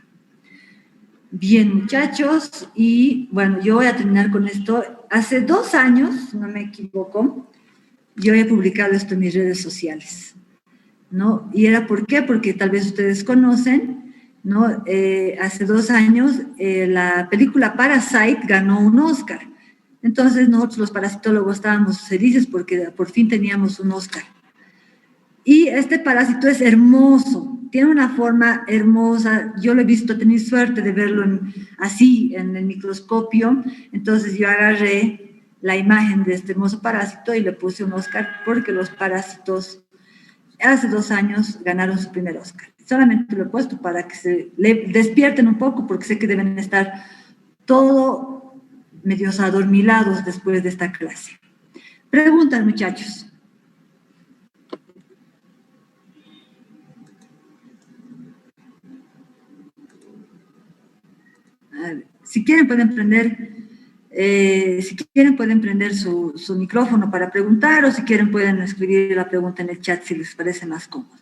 Bien, muchachos, y bueno, yo voy a terminar con esto. Hace 2 años, no me equivoco, yo he publicado esto en mis redes sociales, ¿no? ¿Y era por qué? Porque tal vez ustedes conocen, ¿no? Hace 2 años la película Parasite ganó un Oscar. Entonces nosotros los parasitólogos estábamos felices porque por fin teníamos un Oscar. Y este parásito es hermoso, tiene una forma hermosa. Yo lo he visto, he tenido suerte de verlo así en el microscopio. Entonces yo agarré la imagen de este hermoso parásito y le puse un Oscar porque los parásitos hace 2 años ganaron su primer Oscar. Solamente lo he puesto para que se despierten un poco porque sé que deben estar todo medios adormilados después de esta clase. Preguntas, muchachos. Si quieren pueden prender su micrófono para preguntar, o si quieren pueden escribir la pregunta en el chat si les parece más cómodo.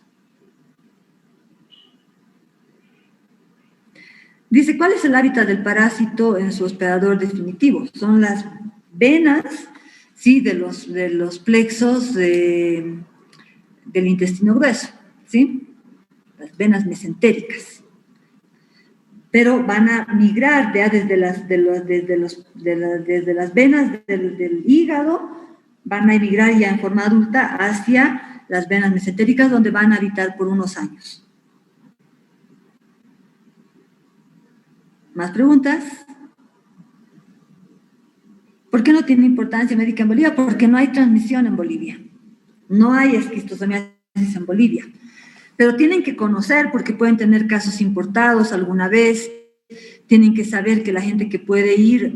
Dice, ¿cuál es el hábitat del parásito en su hospedador definitivo? Son las venas, ¿sí? de los plexos del intestino grueso, ¿sí? Las venas mesentéricas. Pero van a migrar ya desde las venas del hígado, van a emigrar ya en forma adulta hacia las venas mesentéricas, donde van a habitar por unos años. ¿Más preguntas? ¿Por qué no tiene importancia médica en Bolivia? Porque no hay transmisión en Bolivia. No hay esquistosomiasis en Bolivia. Pero tienen que conocer, porque pueden tener casos importados alguna vez. Tienen que saber que la gente que puede ir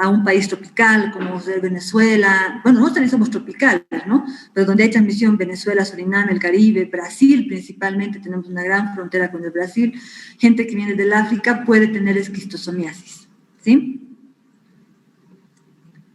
a un país tropical, como Venezuela, bueno, nosotros también somos tropicales, ¿no? Pero donde hay transmisión, Venezuela, Surinam, el Caribe, Brasil principalmente, tenemos una gran frontera con el Brasil, gente que viene del África puede tener esquistosomiasis, ¿sí?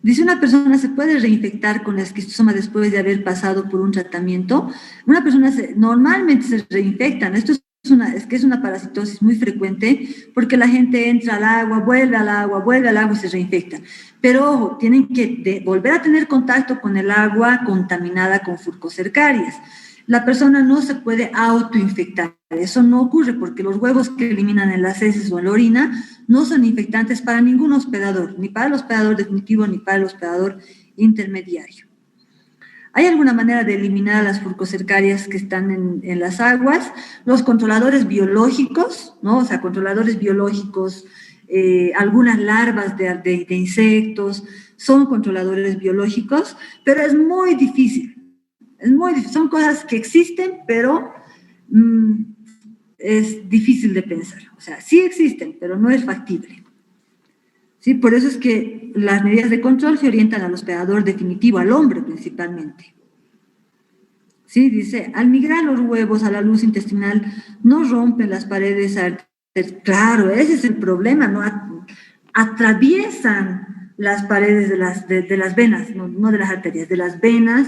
Dice, ¿una persona se puede reinfectar con la esquistosoma después de haber pasado por un tratamiento? Una persona normalmente se reinfectan. Esto es una parasitosis muy frecuente porque la gente entra al agua, vuelve al agua, vuelve al agua y se reinfecta. Pero ojo, tienen que volver a tener contacto con el agua contaminada con furcocercarias. La persona no se puede autoinfectar. Eso no ocurre porque los huevos que eliminan en las heces o en la orina no son infectantes para ningún hospedador, ni para el hospedador definitivo ni para el hospedador intermediario. ¿Hay alguna manera de eliminar las furcocercarias que están en las aguas? Los controladores biológicos, ¿no? O sea, controladores biológicos, algunas larvas de insectos son controladores biológicos, pero es muy difícil. Son cosas que existen, pero es difícil de pensar. O sea, sí existen, pero no es factible. ¿Sí? Por eso es que las medidas de control se orientan al hospedador definitivo, al hombre principalmente. ¿Sí? Dice, al migrar los huevos a la luz intestinal, no rompen las paredes arteriales. Claro, ese es el problema, ¿no? Atraviesan las paredes de las venas, no de las arterias, de las venas,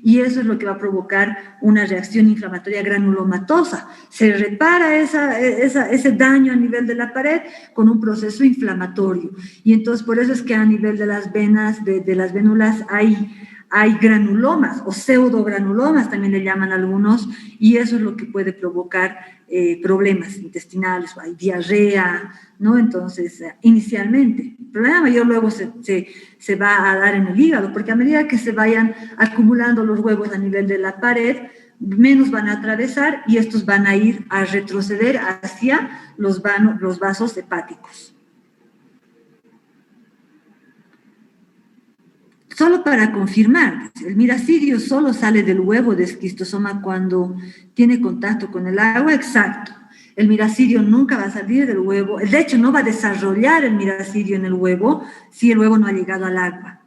y eso es lo que va a provocar una reacción inflamatoria granulomatosa. Se repara ese daño a nivel de la pared con un proceso inflamatorio. Y entonces por eso es que a nivel de las venas, de las vénulas, hay granulomas o pseudogranulomas, también le llaman algunos, y eso es lo que puede provocar problemas intestinales, o hay diarrea, ¿no? Entonces, inicialmente. El problema mayor luego se va a dar en el hígado, porque a medida que se vayan acumulando los huevos a nivel de la pared, menos van a atravesar y estos van a ir a retroceder hacia los vasos hepáticos. Solo para confirmar, el miracidio solo sale del huevo de esquistosoma cuando tiene contacto con el agua, exacto. El miracidio nunca va a salir del huevo, de hecho no va a desarrollar el miracidio en el huevo si el huevo no ha llegado al agua.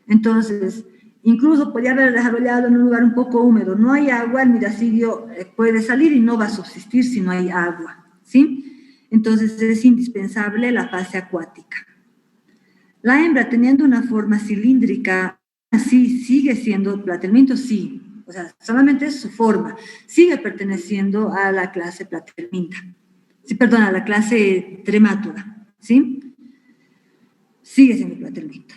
Entonces, incluso podría haber desarrollado en un lugar un poco húmedo, no hay agua, el miracidio puede salir y no va a subsistir si no hay agua, ¿sí? Entonces es indispensable la fase acuática. La hembra, teniendo una forma cilíndrica, sí, sigue siendo platelminto, sí. O sea, solamente es su forma. Sigue perteneciendo a la clase platelminta. Sí, perdón, a la clase tremátura, ¿sí? Sigue siendo platelminta.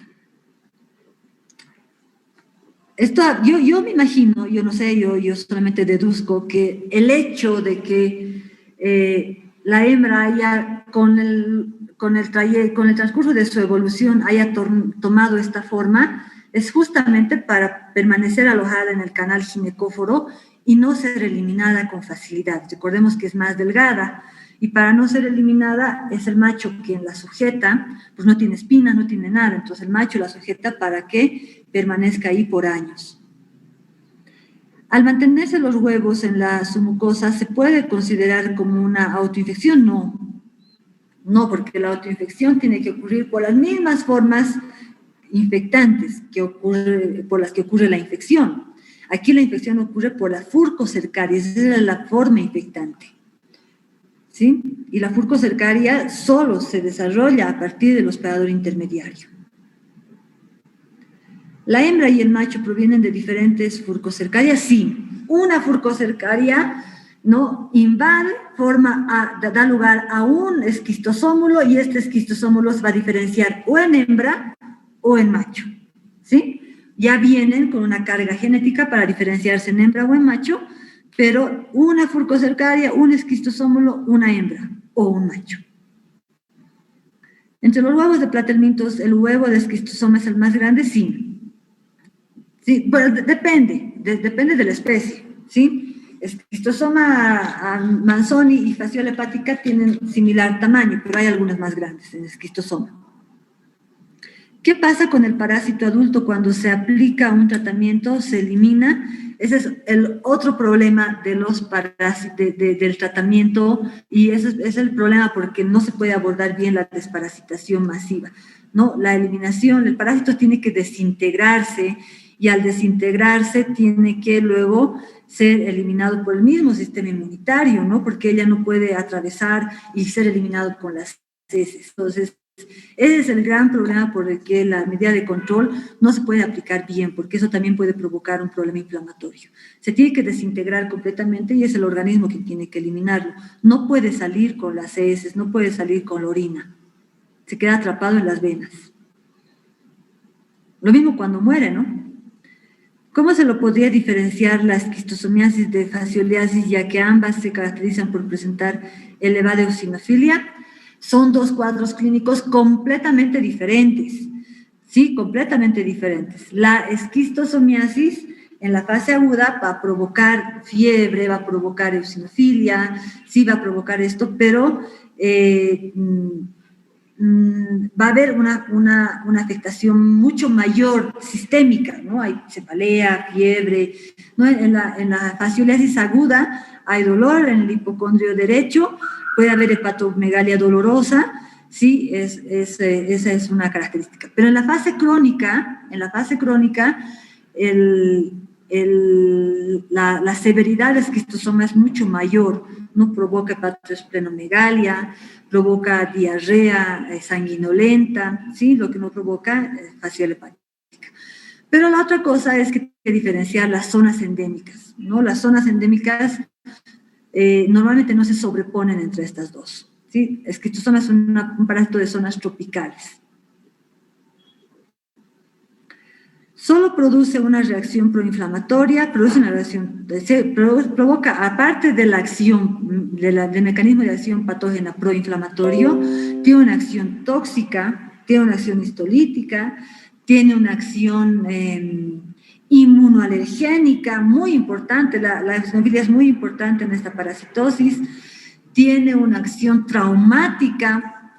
Esto, yo me imagino, yo no sé, yo solamente deduzco que el hecho de que la hembra haya, con el transcurso de su evolución, haya tomado esta forma, es justamente para permanecer alojada en el canal ginecóforo y no ser eliminada con facilidad. Recordemos que es más delgada, y para no ser eliminada es el macho quien la sujeta, pues no tiene espinas, no tiene nada, entonces el macho la sujeta para que permanezca ahí por años. Al mantenerse los huevos en la submucosa, ¿se puede considerar como una autoinfección? No, porque la autoinfección tiene que ocurrir por las mismas formas infectantes por las que ocurre la infección. Aquí la infección ocurre por la furcocercaria, esa es la forma infectante. ¿Sí? Y la furcocercaria solo se desarrolla a partir del hospedador intermediario. ¿La hembra y el macho provienen de diferentes furcocercarias? Sí. Una furcocercaria, ¿no?, invade, da lugar a un esquistosómulo, y este esquistosómulo se va a diferenciar o en hembra o en macho, ¿sí? Ya vienen con una carga genética para diferenciarse en hembra o en macho, pero una furcocercaria, un esquistosómulo, una hembra o un macho. Entre los huevos de platelmintos, ¿el huevo de esquistosoma es el más grande? Sí. Sí, bueno, depende de la especie, ¿sí? Esquistosoma manzoni y fasciola hepática tienen similar tamaño, pero hay algunas más grandes en esquistosoma. ¿Qué pasa con el parásito adulto cuando se aplica un tratamiento? ¿Se elimina? Ese es el otro problema de los parásitos, del tratamiento, y ese es el problema porque no se puede abordar bien la desparasitación masiva, ¿no? La eliminación, el parásito tiene que desintegrarse, y al desintegrarse tiene que luego ser eliminado por el mismo sistema inmunitario, ¿no? Porque ella no puede atravesar y ser eliminado con las heces. Entonces, Ese es el gran problema por el que la medida de control no se puede aplicar bien, porque eso también puede provocar un problema inflamatorio. Se tiene que desintegrar completamente y es el organismo quien tiene que eliminarlo. No puede salir con las heces, no puede salir con la orina. Se queda atrapado en las venas. Lo mismo cuando muere, ¿no? ¿Cómo se lo podría diferenciar la esquistosomiasis de fascioliasis, ya que ambas se caracterizan por presentar elevada eosinofilia? Son dos cuadros clínicos completamente diferentes, ¿sí? Completamente diferentes. La esquistosomiasis en la fase aguda va a provocar fiebre, va a provocar eosinofilia, sí va a provocar esto, pero va a haber una afectación mucho mayor sistémica, ¿no? Hay cefalea, fiebre, ¿no? En la fascioliasis aguda hay dolor en el hipocondrio derecho, puede haber hepatomegalia dolorosa, sí, esa es una característica. Pero en la fase crónica, la severidad de esquistosoma es mucho mayor, no provoca hepatoesplenomegalia, provoca diarrea sanguinolenta, ¿sí? Lo que no provoca fascial hepática. Pero la otra cosa es que hay que diferenciar las zonas endémicas, ¿no? Las zonas endémicas normalmente no se sobreponen entre estas dos, ¿sí? Esquistosoma es un parásito de zonas tropicales. Solo produce una reacción proinflamatoria, provoca, aparte de la acción, del mecanismo de acción patógena proinflamatorio, tiene una acción tóxica, tiene una acción histolítica, tiene una acción inmunoalergénica muy importante, la eosinofilia es muy importante en esta parasitosis, tiene una acción traumática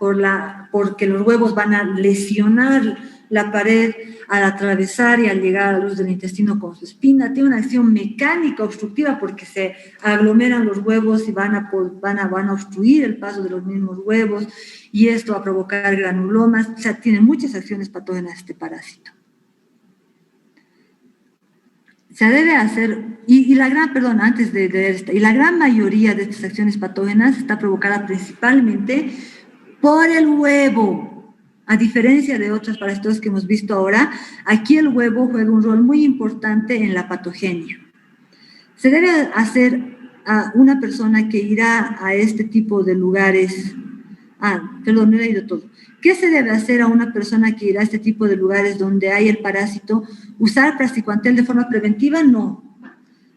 porque los huevos van a lesionar la pared al atravesar y al llegar a la luz del intestino con su espina, tiene una acción mecánica obstructiva porque se aglomeran los huevos y van a obstruir el paso de los mismos huevos y esto va a provocar granulomas, o sea, tiene muchas acciones patógenas este parásito. Se debe hacer, y la gran mayoría de estas acciones patógenas está provocada principalmente por el huevo. A diferencia de otras parasitosis que hemos visto ahora, aquí el huevo juega un rol muy importante en la patogenia. Se debe hacer a una persona que irá a este tipo de lugares. No he leído todo. ¿Qué se debe hacer a una persona que irá a este tipo de lugares donde hay el parásito? ¿Usar praziquantel de forma preventiva? No.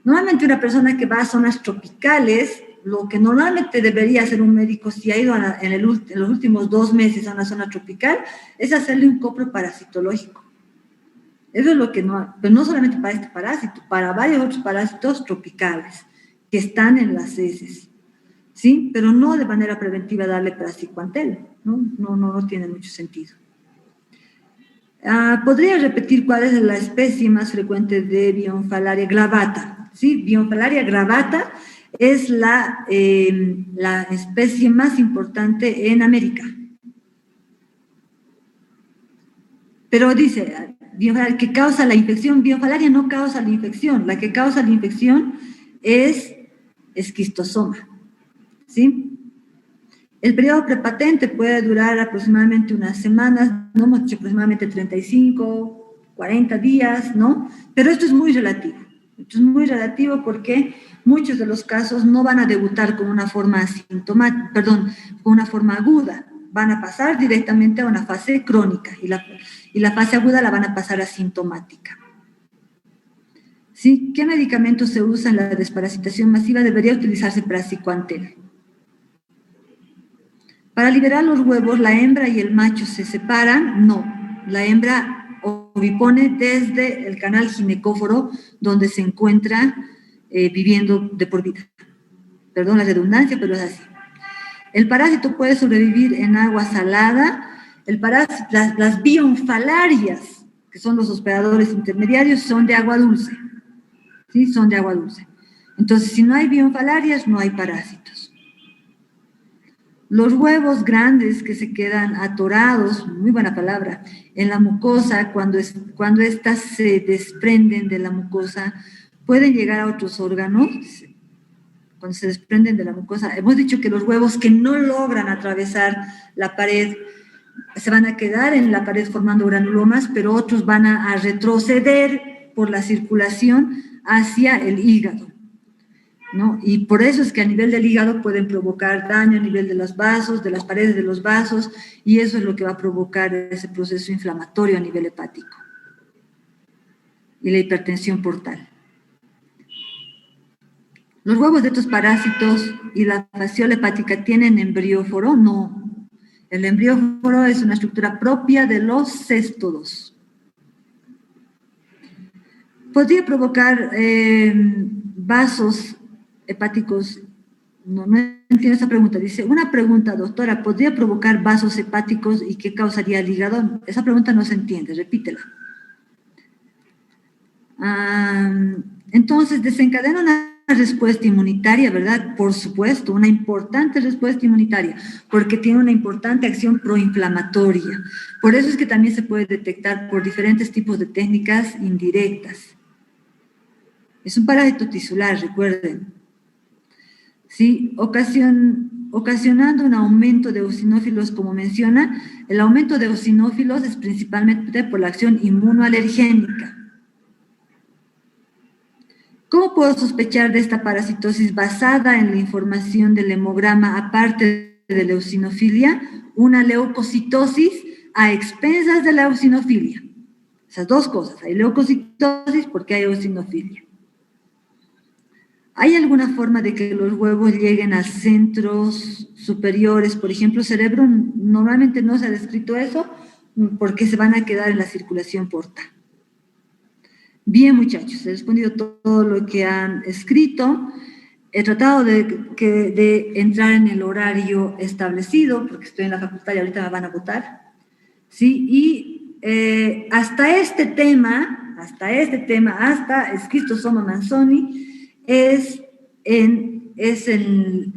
Normalmente una persona que va a zonas tropicales, lo que normalmente debería hacer un médico si ha ido en los últimos 2 meses a una zona tropical, es hacerle un copro parasitológico. Eso es lo que no, pero no solamente para este parásito, para varios otros parásitos tropicales que están en las heces, ¿sí? Pero no de manera preventiva darle praziquantel, no tiene mucho sentido. ¿Podría repetir cuál es la especie más frecuente de Bionfalaria gravata? Sí, Bionfalaria gravata es la especie más importante en América. Pero dice, que causa la infección, Bionfalaria no causa la infección, la que causa la infección es esquistosoma, ¿sí? El periodo prepatente puede durar aproximadamente unas semanas, no hemos dicho aproximadamente 35, 40 días, ¿no? Pero esto es muy relativo. Esto es muy relativo porque muchos de los casos no van a debutar con una forma asintomática, con una forma aguda. Van a pasar directamente a una fase crónica y la fase aguda la van a pasar asintomática. ¿Sí? ¿Qué medicamentos se usa en la desparasitación masiva? Debería utilizarse praziquantel. Para liberar los huevos, ¿la hembra y el macho se separan? No. La hembra ovipone desde el canal ginecóforo, donde se encuentra viviendo de por vida. Perdón la redundancia, pero es así. El parásito puede sobrevivir en agua salada. Las bionfalarias, que son los hospedadores intermediarios, son de agua dulce. ¿Sí? Son de agua dulce. Entonces, si no hay bionfalarias, no hay parásitos. Los huevos grandes que se quedan atorados, muy buena palabra, en la mucosa, cuando éstas se desprenden de la mucosa, pueden llegar a otros órganos. Cuando se desprenden de la mucosa, hemos dicho que los huevos que no logran atravesar la pared se van a quedar en la pared formando granulomas, pero otros van a retroceder por la circulación hacia el hígado, ¿no? Y por eso es que a nivel del hígado pueden provocar daño a nivel de los vasos, de las paredes de los vasos, y eso es lo que va a provocar ese proceso inflamatorio a nivel hepático y la hipertensión portal. ¿Los huevos de estos parásitos y la fasciola hepática tienen embrióforo? No. El embrióforo es una estructura propia de los céstodos. Podría provocar vasos hepáticos. No entiendo esa pregunta. Dice, una pregunta, doctora, ¿podría provocar vasos hepáticos y qué causaría el hígado? Esa pregunta no se entiende, repítela. Entonces, desencadena una respuesta inmunitaria, ¿verdad? Por supuesto, una importante respuesta inmunitaria, porque tiene una importante acción proinflamatoria. Por eso es que también se puede detectar por diferentes tipos de técnicas indirectas. Es un parásito tisular, recuerden. ¿Sí? Ocasionando un aumento de eosinófilos, como menciona, el aumento de eosinófilos es principalmente por la acción inmunoalergénica. ¿Cómo puedo sospechar de esta parasitosis basada en la información del hemograma, aparte de la eosinofilia? Una leucocitosis a expensas de la eosinofilia. Esas dos cosas, hay leucocitosis porque hay eosinofilia. ¿Hay alguna forma de que los huevos lleguen a centros superiores? Por ejemplo, cerebro, normalmente no se ha descrito eso porque se van a quedar en la circulación portal. Bien, muchachos, he respondido todo lo que han escrito. He tratado de entrar en el horario establecido, porque estoy en la facultad y ahorita me van a votar. ¿Sí? Y hasta Schistosoma manzoni, es el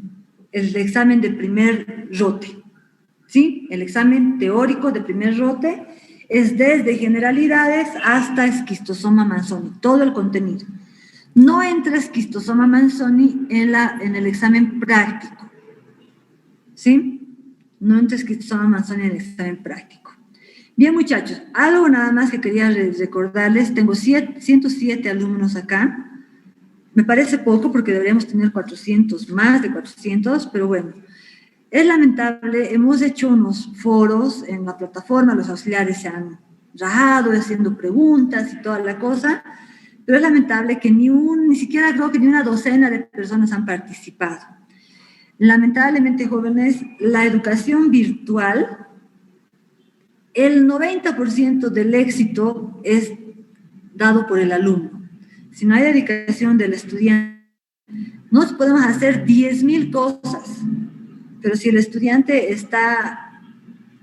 examen de primer rote. ¿Sí? El examen teórico de primer rote es desde generalidades hasta Schistosoma manzoni, todo el contenido. No entra Schistosoma manzoni en el examen práctico, ¿sí? No entra Schistosoma manzoni en el examen práctico. Bien, muchachos, algo nada más que quería recordarles, tengo 107 alumnos acá, me parece poco porque deberíamos tener 400, más de 400, pero bueno. Es lamentable, hemos hecho unos foros en la plataforma, los auxiliares se han rajado haciendo preguntas y toda la cosa, pero es lamentable que ni siquiera creo que ni una docena de personas han participado. Lamentablemente, jóvenes, la educación virtual, el 90% del éxito es dado por el alumno. Si no hay dedicación del estudiante, no podemos hacer 10.000 cosas, pero si el estudiante está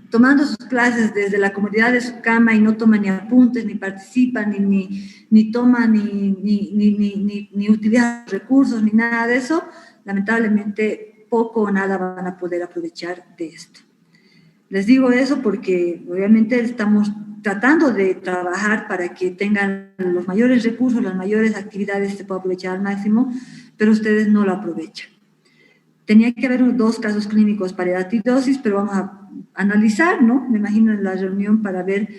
tomando sus clases desde la comodidad de su cama y no toma ni apuntes, ni participa, ni toma, ni utiliza recursos, ni nada de eso, lamentablemente poco o nada van a poder aprovechar de esto. Les digo eso porque obviamente estamos tratando de trabajar para que tengan los mayores recursos, las mayores actividades, se pueda aprovechar al máximo, pero ustedes no lo aprovechan. Tenía que haber 2 casos clínicos para hidatidosis, pero vamos a analizar, ¿no? Me imagino en la reunión para ver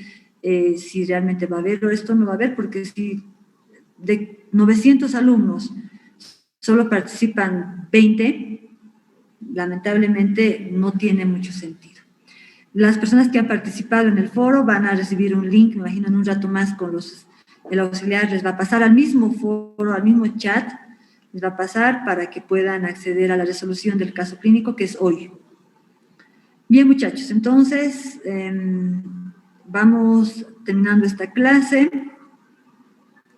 si realmente va a haber o esto no va a haber, porque si de 900 alumnos solo participan 20, lamentablemente no tiene mucho sentido. Las personas que han participado en el foro van a recibir un link, me imagino en un rato más con el auxiliar, les va a pasar al mismo foro, al mismo chat, les va a pasar para que puedan acceder a la resolución del caso clínico, que es hoy. Bien, muchachos, entonces vamos terminando esta clase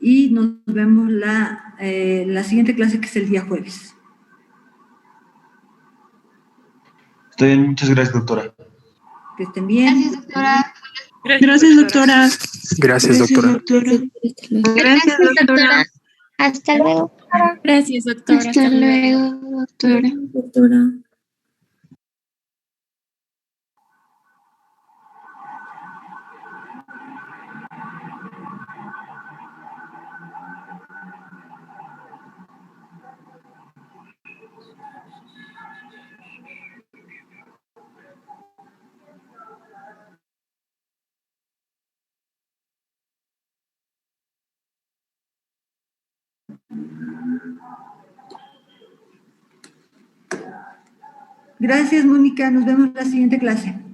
y nos vemos la siguiente clase, que es el día jueves. Está bien, muchas gracias, doctora. Que estén bien. Gracias, doctora. Gracias, doctora. Gracias, doctora. Gracias, doctora. Hasta luego. Gracias, doctora. Hasta luego, doctora. Doctora. Gracias, Mónica. Nos vemos en la siguiente clase.